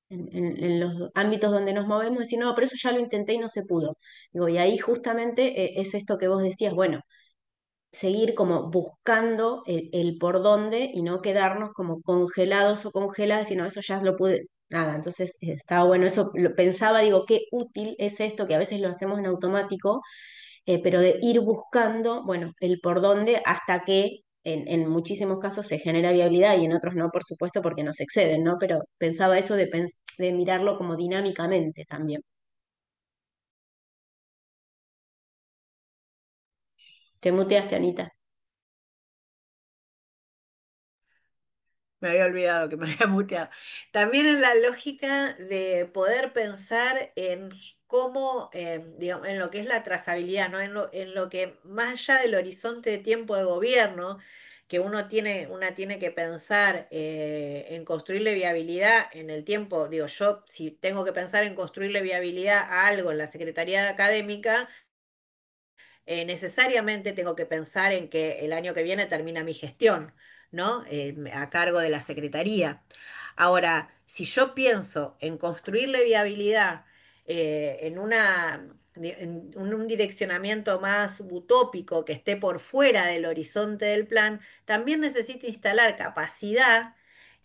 en los ámbitos donde nos movemos, decir, no, pero eso ya lo intenté y no se pudo. Digo, y ahí justamente es esto que vos decías, bueno, seguir como buscando el por dónde y no quedarnos como congelados o congeladas, sino eso ya lo pude, nada, entonces estaba bueno, eso lo pensaba, digo, qué útil es esto, que a veces lo hacemos en automático, pero de ir buscando, bueno, el por dónde hasta que en muchísimos casos se genera viabilidad y en otros no, por supuesto, porque nos exceden, ¿no? Pero pensaba eso de mirarlo como dinámicamente también. Te muteaste, Anita. Me había olvidado que me había muteado. También en la lógica de poder pensar en cómo, digamos, en lo que es la trazabilidad, ¿no? En lo que más allá del horizonte de tiempo de gobierno, que una tiene que pensar en construirle viabilidad en el tiempo, digo, yo si tengo que pensar en construirle viabilidad a algo en la Secretaría Académica, necesariamente tengo que pensar en que el año que viene termina mi gestión, ¿no? A cargo de la Secretaría. Ahora, si yo pienso en construirle viabilidad en un direccionamiento más utópico que esté por fuera del horizonte del plan, también necesito instalar capacidad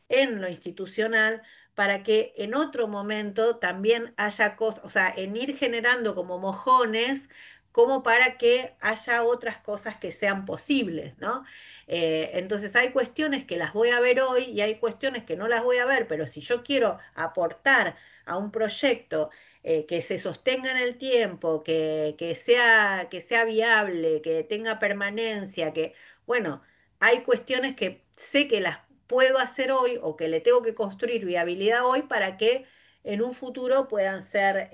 en lo institucional para que en otro momento también haya cosas, o sea, en ir generando como mojones, como para que haya otras cosas que sean posibles, ¿no? Entonces hay cuestiones que las voy a ver hoy y hay cuestiones que no las voy a ver, pero si yo quiero aportar a un proyecto que se sostenga en el tiempo, que sea viable, que tenga permanencia, que, bueno, hay cuestiones que sé que las puedo hacer hoy o que le tengo que construir viabilidad hoy para que en un futuro puedan ser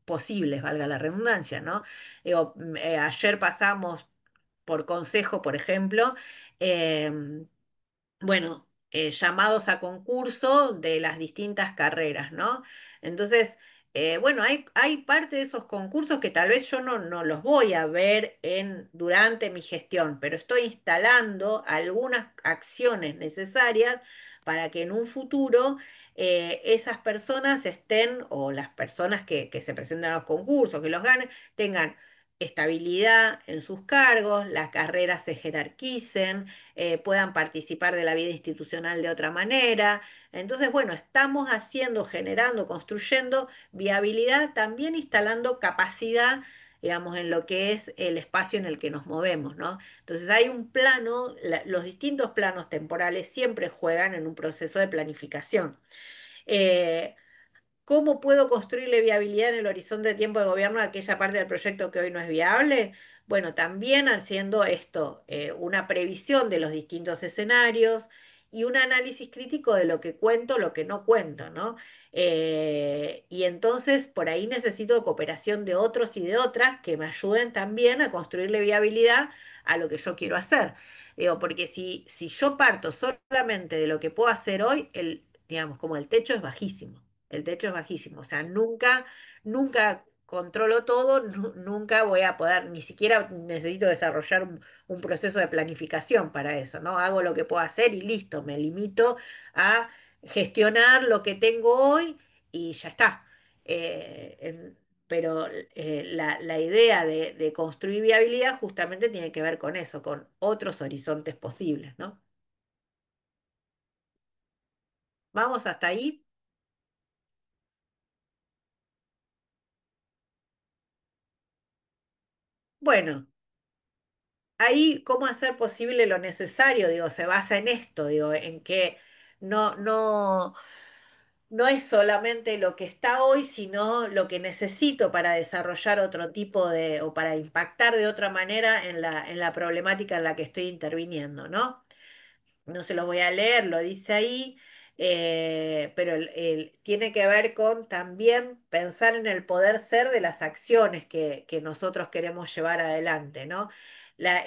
posibles, valga la redundancia, ¿no? Digo, ayer pasamos por consejo, por ejemplo, em, bueno, llamados a concurso de las distintas carreras, ¿no? Entonces, bueno, hay parte de esos concursos que tal vez yo no los voy a ver durante mi gestión, pero estoy instalando algunas acciones necesarias para que en un futuro esas personas estén, o las personas que se presentan a los concursos, que los ganen, tengan estabilidad en sus cargos, las carreras se jerarquicen, puedan participar de la vida institucional de otra manera. Entonces, bueno, estamos haciendo, generando, construyendo viabilidad, también instalando capacidad, digamos, en lo que es el espacio en el que nos movemos, ¿no? Entonces hay un plano, los distintos planos temporales siempre juegan en un proceso de planificación. Eh, ¿Cómo puedo construirle viabilidad en el horizonte de tiempo de gobierno a aquella parte del proyecto que hoy no es viable? Bueno, también haciendo esto, una previsión de los distintos escenarios y un análisis crítico de lo que cuento, lo que no cuento, ¿no? Y entonces por ahí necesito cooperación de otros y de otras que me ayuden también a construirle viabilidad a lo que yo quiero hacer. Digo, porque si yo parto solamente de lo que puedo hacer hoy, digamos, como el techo es bajísimo. El techo es bajísimo, o sea, nunca controlo todo, nunca voy a poder, ni siquiera necesito desarrollar un proceso de planificación para eso, ¿no? Hago lo que puedo hacer y listo, me limito a gestionar lo que tengo hoy y ya está. Pero la idea de construir viabilidad justamente tiene que ver con eso, con otros horizontes posibles, ¿no? ¿Vamos hasta ahí? Bueno. Ahí, ¿cómo hacer posible lo necesario? Digo, se basa en esto, digo, en que no, no, no es solamente lo que está hoy, sino lo que necesito para desarrollar otro tipo o para impactar de otra manera en la problemática en la que estoy interviniendo, ¿no? No se los voy a leer, lo dice ahí, pero tiene que ver con también pensar en el poder ser de las acciones que nosotros queremos llevar adelante, ¿no?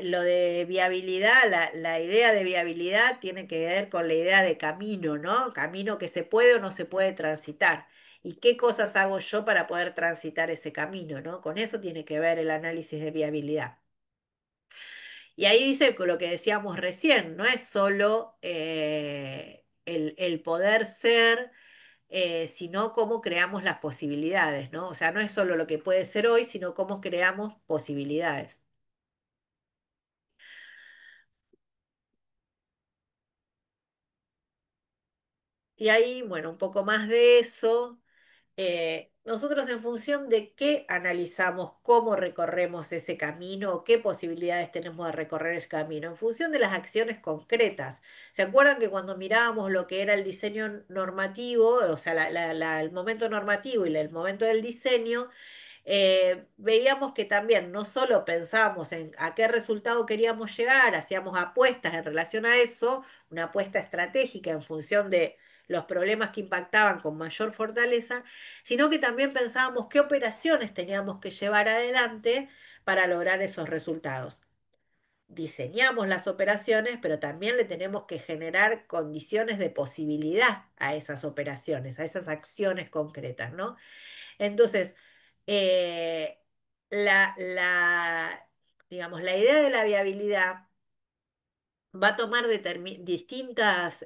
lo de viabilidad, la idea de viabilidad tiene que ver con la idea de camino, ¿no? Camino que se puede o no se puede transitar. ¿Y qué cosas hago yo para poder transitar ese camino, ¿no? Con eso tiene que ver el análisis de viabilidad. Y ahí dice lo que decíamos recién, no es solo el poder ser, sino cómo creamos las posibilidades, ¿no? O sea, no es solo lo que puede ser hoy, sino cómo creamos posibilidades. Y ahí, bueno, un poco más de eso. Nosotros en función de qué analizamos cómo recorremos ese camino o qué posibilidades tenemos de recorrer ese camino, en función de las acciones concretas. ¿Se acuerdan que cuando mirábamos lo que era el diseño normativo, o sea, el momento normativo y el momento del diseño, veíamos que también no solo pensábamos en a qué resultado queríamos llegar, hacíamos apuestas en relación a eso, una apuesta estratégica en función de los problemas que impactaban con mayor fortaleza, sino que también pensábamos qué operaciones teníamos que llevar adelante para lograr esos resultados. Diseñamos las operaciones, pero también le tenemos que generar condiciones de posibilidad a esas operaciones, a esas acciones concretas, ¿no? Entonces, eh, digamos, la idea de la viabilidad va a tomar distintas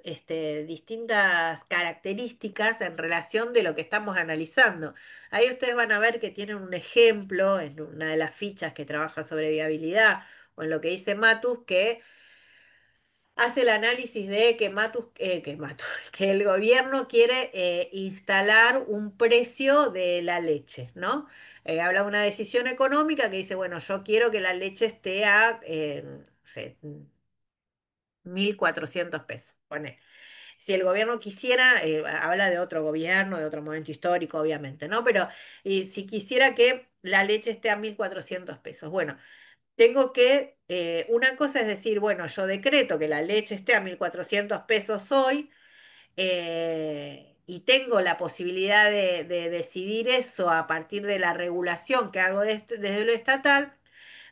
características en relación de lo que estamos analizando. Ahí ustedes van a ver que tienen un ejemplo en una de las fichas que trabaja sobre viabilidad o en lo que dice Matus, que hace el análisis de que el gobierno quiere instalar un precio de la leche, ¿no? Habla de una decisión económica que dice, bueno, yo quiero que la leche esté a, no sé, 1.400 pesos. Pone. Si el gobierno quisiera, habla de otro gobierno, de otro momento histórico, obviamente, ¿no? Pero y si quisiera que la leche esté a 1.400 pesos, bueno. Tengo que, una cosa es decir, bueno, yo decreto que la leche esté a 1.400 pesos hoy, y tengo la posibilidad de decidir eso a partir de la regulación que hago desde lo estatal,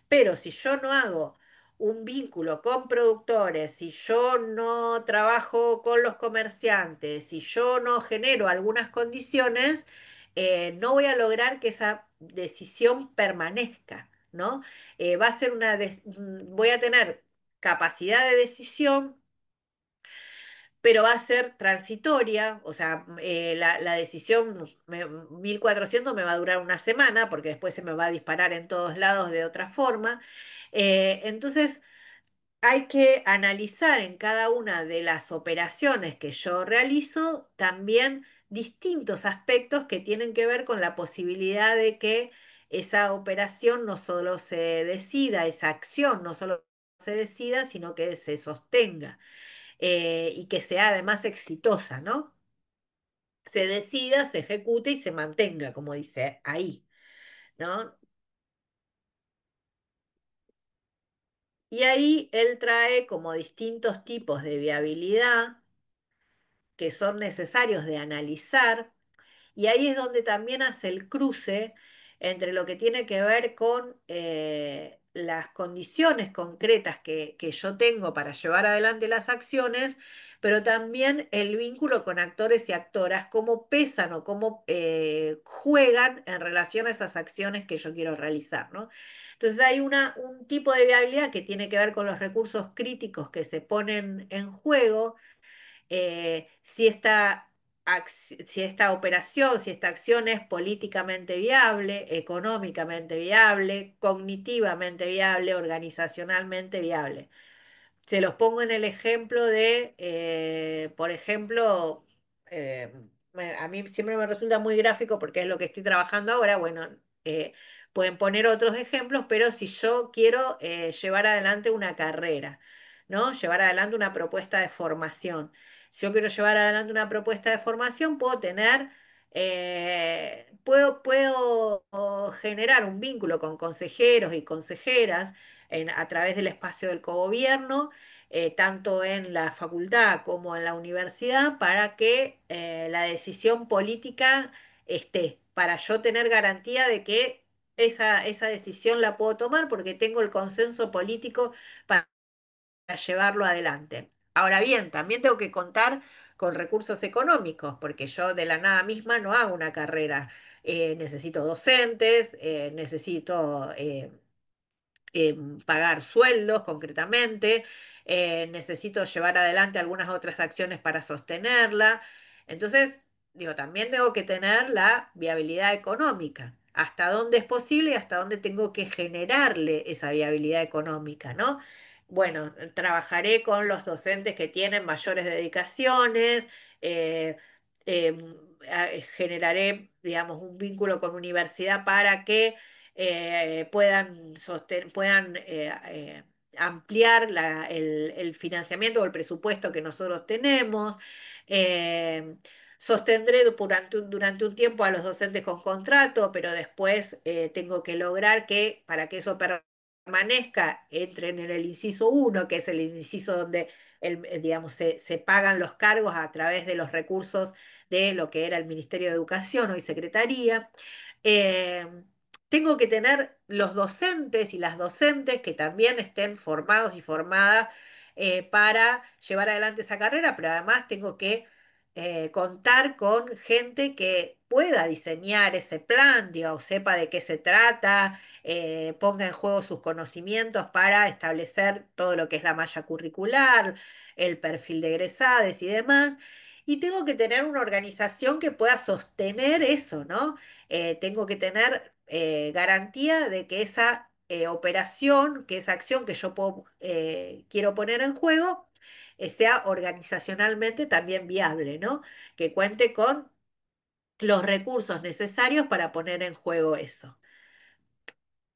pero si yo no hago un vínculo con productores, si yo no trabajo con los comerciantes, si yo no genero algunas condiciones, no voy a lograr que esa decisión permanezca, ¿no? Va a ser voy a tener capacidad de decisión, pero va a ser transitoria, o sea, la decisión 1.400 me va a durar una semana, porque después se me va a disparar en todos lados de otra forma. Entonces, hay que analizar en cada una de las operaciones que yo realizo también distintos aspectos que tienen que ver con la posibilidad de que esa operación no solo se decida, esa acción no solo se decida, sino que se sostenga, y que sea además exitosa, ¿no? Se decida, se ejecute y se mantenga, como dice ahí, ¿no? Y ahí él trae como distintos tipos de viabilidad que son necesarios de analizar, y ahí es donde también hace el cruce entre lo que tiene que ver con las condiciones concretas que yo tengo para llevar adelante las acciones, pero también el vínculo con actores y actoras, cómo pesan o cómo juegan en relación a esas acciones que yo quiero realizar, ¿no? Entonces hay un tipo de viabilidad que tiene que ver con los recursos críticos que se ponen en juego, si esta operación, si esta acción es políticamente viable, económicamente viable, cognitivamente viable, organizacionalmente viable. Se los pongo en el ejemplo de, por ejemplo, eh, a mí siempre me resulta muy gráfico porque es lo que estoy trabajando ahora. Bueno, pueden poner otros ejemplos, pero si yo quiero llevar adelante una carrera, ¿no? Llevar adelante una propuesta de formación. Si yo quiero llevar adelante una propuesta de formación, puedo generar un vínculo con consejeros y consejeras a través del espacio del cogobierno, tanto en la facultad como en la universidad, para que la decisión política esté, para yo tener garantía de que esa decisión la puedo tomar porque tengo el consenso político para llevarlo adelante. Ahora bien, también tengo que contar con recursos económicos, porque yo de la nada misma no hago una carrera. Necesito docentes, necesito pagar sueldos concretamente, necesito llevar adelante algunas otras acciones para sostenerla. Entonces, digo, también tengo que tener la viabilidad económica, hasta dónde es posible y hasta dónde tengo que generarle esa viabilidad económica, ¿no? Bueno, trabajaré con los docentes que tienen mayores dedicaciones, eh, em, generaré, digamos, un vínculo con universidad para que puedan ampliar el financiamiento o el presupuesto que nosotros tenemos. Eh, Sostendré durante un tiempo a los docentes con contrato, pero después tengo que lograr que para que eso permanezca, entren en el inciso uno, que es el inciso donde digamos, se pagan los cargos a través de los recursos de lo que era el Ministerio de Educación, hoy Secretaría. Eh, Tengo que tener los docentes y las docentes que también estén formados y formadas para llevar adelante esa carrera, pero además tengo que contar con gente que pueda diseñar ese plan, digo, sepa de qué se trata, ponga en juego sus conocimientos para establecer todo lo que es la malla curricular, el perfil de egresades y demás. Y tengo que tener una organización que pueda sostener eso, ¿no? Tengo que tener garantía de que esa operación, que esa acción que yo quiero poner en juego, sea organizacionalmente también viable, ¿no? Que cuente con los recursos necesarios para poner en juego eso.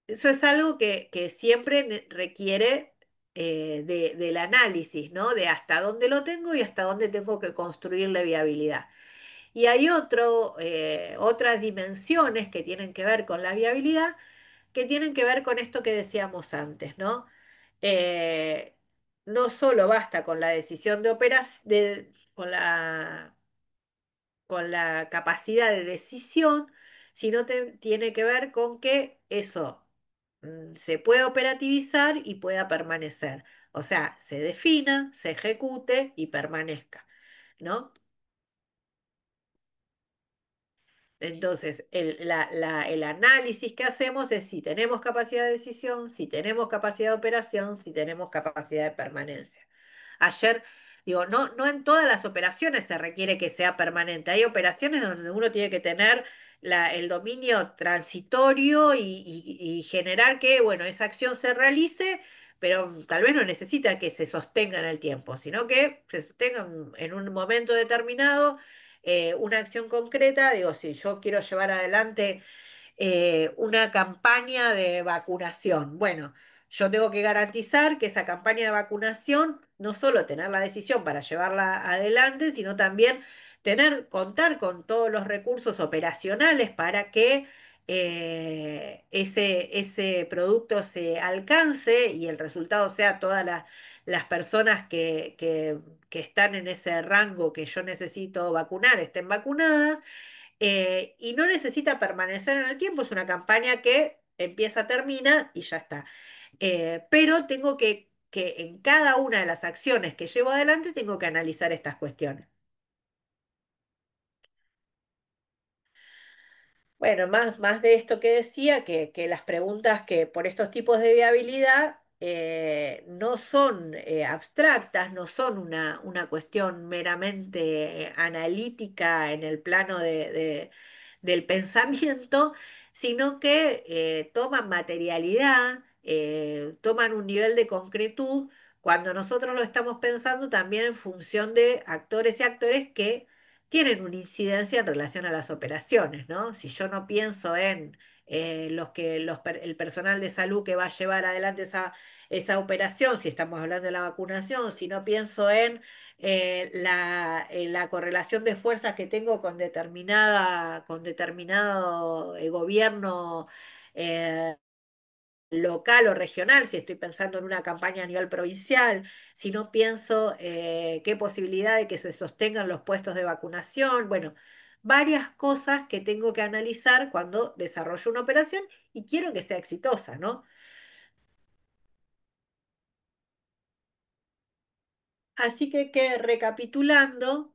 Eso es algo que siempre requiere del análisis, ¿no? De hasta dónde lo tengo y hasta dónde tengo que construirle viabilidad. Y hay otras dimensiones que tienen que ver con la viabilidad, que tienen que ver con esto que decíamos antes, ¿no? Eh, no solo basta con la decisión de operación, con la capacidad de decisión, sino tiene que ver con que eso se pueda operativizar y pueda permanecer. O sea, se defina, se ejecute y permanezca, ¿no? Entonces, el análisis que hacemos es si tenemos capacidad de decisión, si tenemos capacidad de operación, si tenemos capacidad de permanencia. Ayer, digo, no en todas las operaciones se requiere que sea permanente. Hay operaciones donde uno tiene que tener el dominio transitorio y generar que, bueno, esa acción se realice, pero tal vez no necesita que se sostenga en el tiempo, sino que se sostenga en un momento determinado una acción concreta. Digo, si yo quiero llevar adelante una campaña de vacunación. Bueno, yo tengo que garantizar que esa campaña de vacunación, no solo tener la decisión para llevarla adelante, sino también contar con todos los recursos operacionales para que ese producto se alcance y el resultado sea todas las personas que están en ese rango que yo necesito vacunar, estén vacunadas. Y no necesita permanecer en el tiempo, es una campaña que empieza, termina y ya está. Pero tengo que en cada una de las acciones que llevo adelante, tengo que analizar estas cuestiones. Bueno, más de esto que decía, que las preguntas que por estos tipos de viabilidad no son abstractas, no son una cuestión meramente analítica en el plano del pensamiento, sino que toman materialidad, toman un nivel de concretud cuando nosotros lo estamos pensando también en función de actores y actores que tienen una incidencia en relación a las operaciones, ¿no? Si yo no pienso en el personal de salud que va a llevar adelante esa operación, si estamos hablando de la vacunación, si no pienso en la correlación de fuerzas que tengo con determinado gobierno eh, local o regional, si estoy pensando en una campaña a nivel provincial, si no pienso qué posibilidad de que se sostengan los puestos de vacunación. Bueno, varias cosas que tengo que analizar cuando desarrollo una operación y quiero que sea exitosa, ¿no? Así que recapitulando,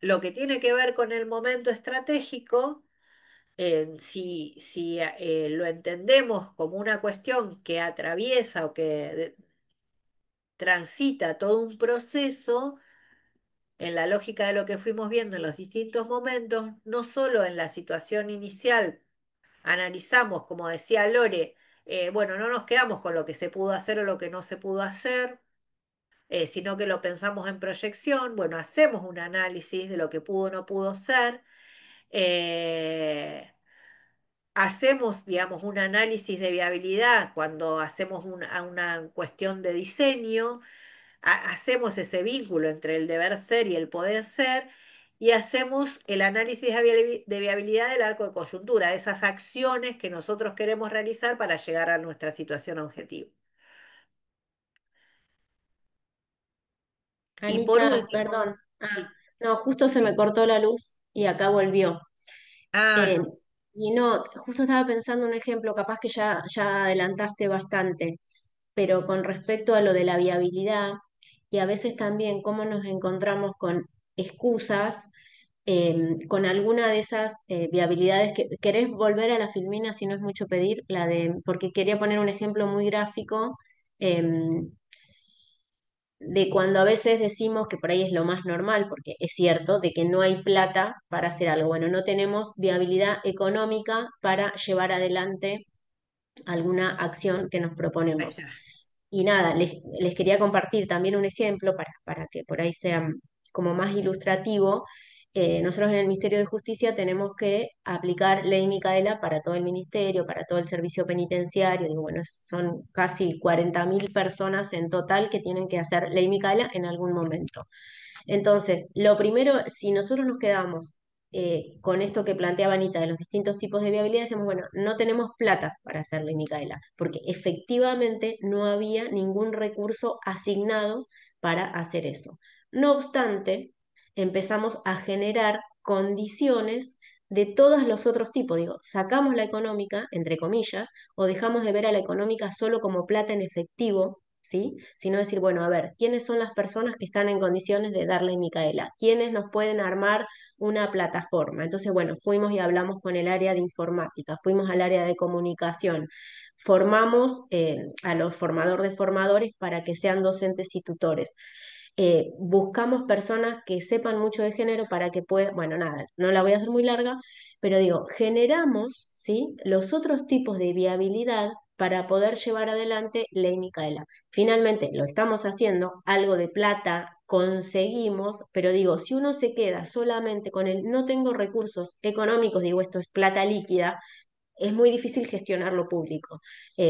lo que tiene que ver con el momento estratégico, si lo entendemos como una cuestión que atraviesa o que transita todo un proceso, en la lógica de lo que fuimos viendo en los distintos momentos, no solo en la situación inicial, analizamos, como decía Lore, bueno, no nos quedamos con lo que se pudo hacer o lo que no se pudo hacer, sino que lo pensamos en proyección, bueno, hacemos un análisis de lo que pudo o no pudo ser, eh, hacemos, digamos, un análisis de viabilidad cuando hacemos una cuestión de diseño, hacemos ese vínculo entre el deber ser y el poder ser, y hacemos el análisis de viabilidad del arco de coyuntura, de esas acciones que nosotros queremos realizar para llegar a nuestra situación objetivo. Y por Anita, último, perdón. sí. No, justo se me cortó la luz y acá volvió. Eh, Ah, y no, justo estaba pensando un ejemplo, capaz que ya adelantaste bastante, pero con respecto a lo de la viabilidad y a veces también cómo nos encontramos con excusas, con alguna de esas viabilidades que querés volver a la filmina si no es mucho pedir, la de, porque quería poner un ejemplo muy gráfico. em, de cuando a veces decimos que por ahí es lo más normal, porque es cierto, de que no hay plata para hacer algo. Bueno, no tenemos viabilidad económica para llevar adelante alguna acción que nos ahí proponemos. está. Y nada, les quería compartir también un ejemplo para que por ahí sea como más ilustrativo. Nosotros en el Ministerio de Justicia tenemos que aplicar ley Micaela para todo el ministerio, para todo el servicio penitenciario. Digo, bueno, son casi 40.000 personas en total que tienen que hacer ley Micaela en algún momento. Entonces, lo primero, si nosotros nos quedamos con esto que planteaba Anita de los distintos tipos de viabilidad, decimos, bueno, no tenemos plata para hacerle Micaela, porque efectivamente no había ningún recurso asignado para hacer eso. No obstante, empezamos a generar condiciones de todos los otros tipos. Digo, sacamos la económica, entre comillas, o dejamos de ver a la económica solo como plata en efectivo, ¿sí? Sino decir, bueno, a ver, ¿quiénes son las personas que están en condiciones de darle Micaela? ¿Quiénes nos pueden armar una plataforma? Entonces, bueno, fuimos y hablamos con el área de informática, fuimos al área de comunicación, formamos a los formadores de formadores para que sean docentes y tutores. Buscamos personas que sepan mucho de género para que puedan, bueno, nada, no la voy a hacer muy larga, pero digo, generamos, ¿sí?, los otros tipos de viabilidad para poder llevar adelante Ley Micaela. Finalmente lo estamos haciendo, algo de plata conseguimos, pero digo, si uno se queda solamente con el no tengo recursos económicos, digo, esto es plata líquida, es muy difícil gestionar lo público.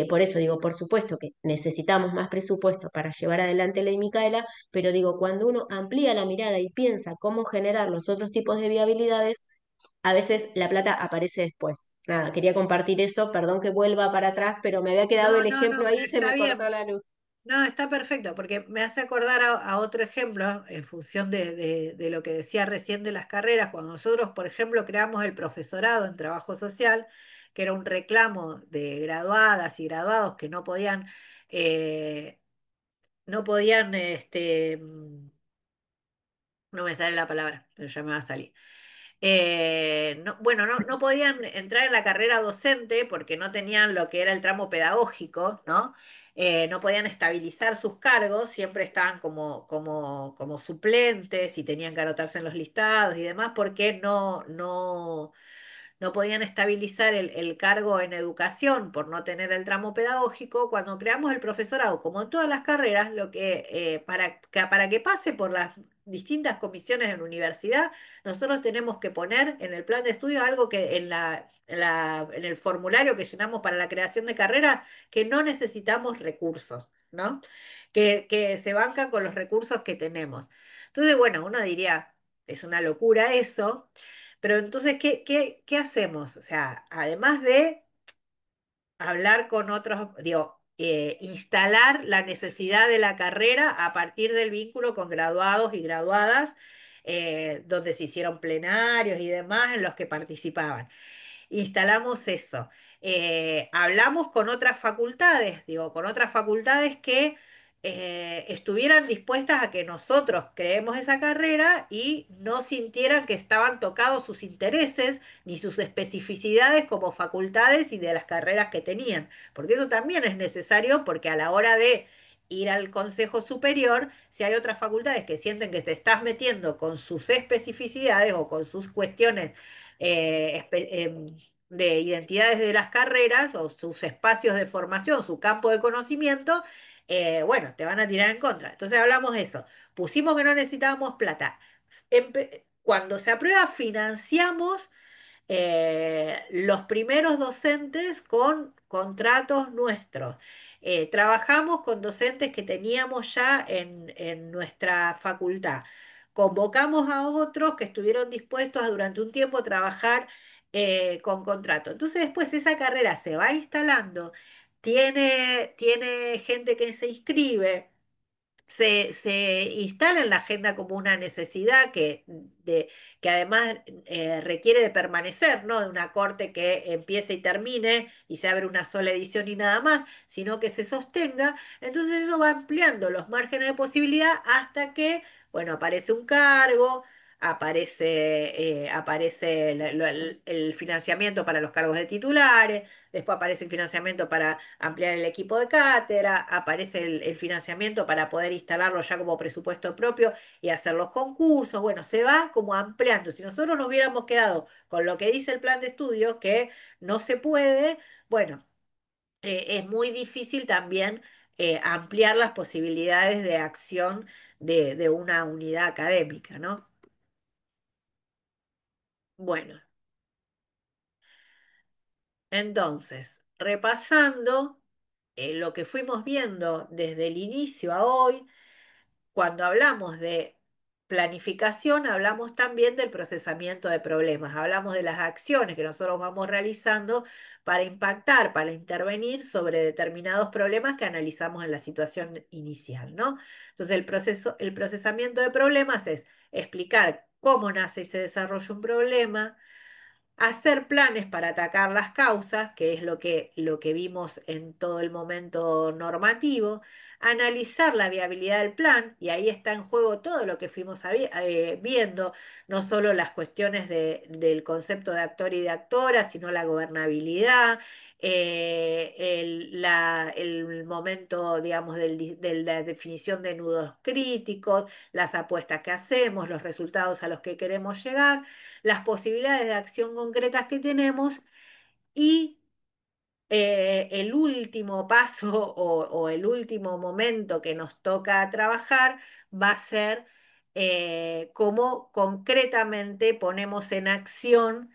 Por eso digo, por supuesto que necesitamos más presupuesto para llevar adelante Ley Micaela, pero digo, cuando uno amplía la mirada y piensa cómo generar los otros tipos de viabilidades, a veces la plata aparece después. Nada, quería compartir eso, perdón que vuelva para atrás, pero me había quedado No, el no, ejemplo no, pero ahí y se está me cortó bien. la luz. No, está perfecto, porque me hace acordar a otro ejemplo en función de lo que decía recién de las carreras, cuando nosotros, por ejemplo, creamos el profesorado en trabajo social, que era un reclamo de graduadas y graduados que eh, no podían, no me sale la palabra, pero ya me va a salir. No, bueno, no podían entrar en la carrera docente porque no tenían lo que era el tramo pedagógico, ¿no? No podían estabilizar sus cargos, siempre estaban como suplentes y tenían que anotarse en los listados y demás porque no podían estabilizar el cargo en educación por no tener el tramo pedagógico. Cuando creamos el profesorado, como en todas las carreras, para que pase por las distintas comisiones en la universidad, nosotros tenemos que poner en el plan de estudio algo que en el formulario que llenamos para la creación de carrera, que no necesitamos recursos, ¿no? Que se banca con los recursos que tenemos. Entonces, bueno, uno diría, es una locura eso. Pero entonces, ¿qué hacemos? O sea, además de hablar con otros, digo, instalar la necesidad de la carrera a partir del vínculo con graduados y graduadas, donde se hicieron plenarios y demás en los que participaban. Instalamos eso. Hablamos con otras facultades, digo, con otras facultades que estuvieran dispuestas a que nosotros creemos esa carrera y no sintieran que estaban tocados sus intereses ni sus especificidades como facultades y de las carreras que tenían. Porque eso también es necesario porque a la hora de ir al Consejo Superior, si hay otras facultades que sienten que te estás metiendo con sus especificidades o con sus cuestiones de identidades de las carreras o sus espacios de formación, su campo de conocimiento, bueno, te van a tirar en contra. Entonces hablamos eso. Pusimos que no necesitábamos plata. Cuando se aprueba, financiamos los primeros docentes con contratos nuestros. Trabajamos con docentes que teníamos ya en nuestra facultad. Convocamos a otros que estuvieron dispuestos a durante un tiempo trabajar con contrato. Entonces después esa carrera se va instalando, tiene gente que se inscribe, se instala en la agenda como una necesidad que además requiere de permanecer, no de una corte que empiece y termine y se abre una sola edición y nada más, sino que se sostenga. Entonces eso va ampliando los márgenes de posibilidad hasta que, bueno, aparece un cargo. Aparece el financiamiento para los cargos de titulares, después aparece el financiamiento para ampliar el equipo de cátedra, aparece el financiamiento para poder instalarlo ya como presupuesto propio y hacer los concursos. Bueno, se va como ampliando. Si nosotros nos hubiéramos quedado con lo que dice el plan de estudios, que no se puede, bueno, es muy difícil también ampliar las posibilidades de acción de una unidad académica, ¿no? Bueno, entonces, repasando lo que fuimos viendo desde el inicio a hoy, cuando hablamos de planificación, hablamos también del procesamiento de problemas, hablamos de las acciones que nosotros vamos realizando para impactar, para intervenir sobre determinados problemas que analizamos en la situación inicial, ¿no? Entonces, el procesamiento de problemas es explicar cómo nace y se desarrolla un problema, hacer planes para atacar las causas, que es lo que vimos en todo el momento normativo, analizar la viabilidad del plan, y ahí está en juego todo lo que fuimos viendo, no solo las cuestiones del concepto de actor y de actora, sino la gobernabilidad, el momento, digamos, de la definición de nudos críticos, las apuestas que hacemos, los resultados a los que queremos llegar, las posibilidades de acción concretas que tenemos y el último paso o el último momento que nos toca trabajar va a ser cómo concretamente ponemos en acción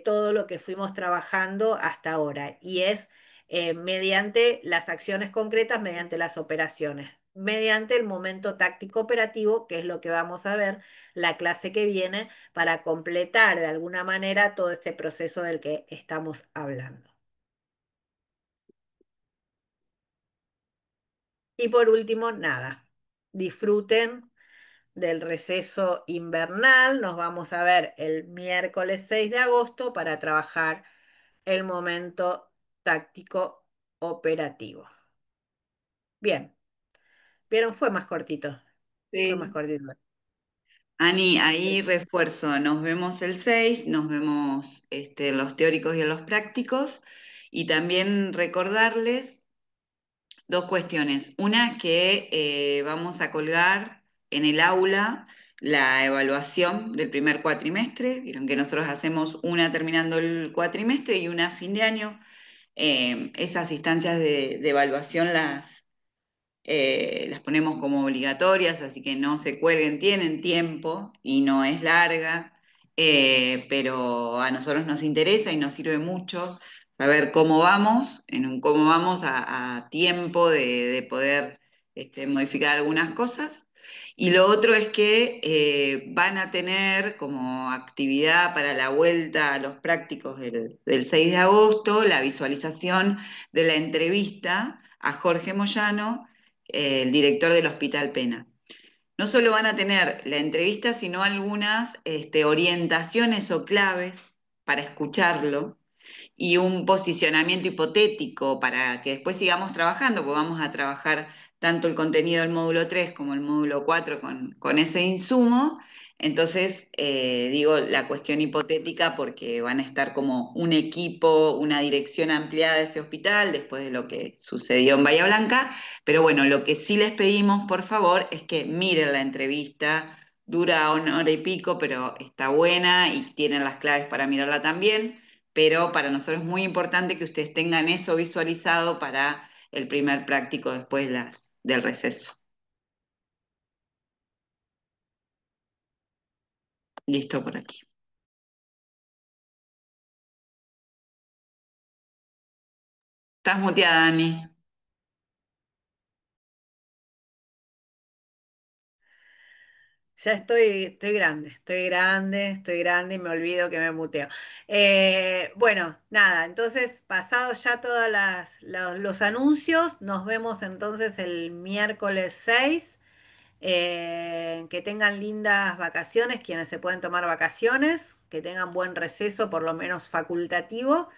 todo lo que fuimos trabajando hasta ahora. Y es mediante las acciones concretas, mediante las operaciones, mediante el momento táctico operativo, que es lo que vamos a ver la clase que viene, para completar de alguna manera todo este proceso del que estamos hablando. Y por último, nada, disfruten del receso invernal. Nos vamos a ver el miércoles 6 de agosto para trabajar el momento táctico operativo. Bien, vieron, fue más cortito, fue más Sí. cortito. Ani, ahí refuerzo, nos vemos el 6, nos vemos los teóricos y los prácticos, y también recordarles dos cuestiones. Una es que vamos a colgar en el aula la evaluación del primer cuatrimestre. Vieron que nosotros hacemos una terminando el cuatrimestre y una a fin de año. Esas instancias de evaluación las ponemos como obligatorias, así que no se cuelguen, tienen tiempo y no es larga, pero a nosotros nos interesa y nos sirve mucho saber cómo vamos, cómo vamos a tiempo de poder modificar algunas cosas. Y lo otro es que van a tener como actividad para la vuelta a los prácticos del 6 de agosto la visualización de la entrevista a Jorge Moyano, el director del Hospital Pena. no solo van a tener la entrevista, sino algunas orientaciones o claves para escucharlo y un posicionamiento hipotético para que después sigamos trabajando, porque vamos a trabajar tanto el contenido del módulo 3 como el módulo 4 con ese insumo. Entonces, digo la cuestión hipotética porque van a estar como un equipo, una dirección ampliada de ese hospital después de lo que sucedió en Bahía Blanca. Pero bueno, lo que sí les pedimos, por favor, es que miren la entrevista. Dura una hora y pico, pero está buena y tienen las claves para mirarla también, pero para nosotros es muy importante que ustedes tengan eso visualizado para el primer práctico después del receso. Listo por aquí. Estás muteada, Dani. Ya estoy grande y me olvido que me muteo. Bueno, nada, entonces pasados ya todos los anuncios, nos vemos entonces el miércoles 6. Que tengan lindas vacaciones, quienes se pueden tomar vacaciones, que tengan buen receso, por lo menos facultativo.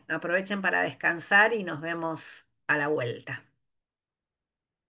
Aprovechen para descansar y nos vemos a la vuelta.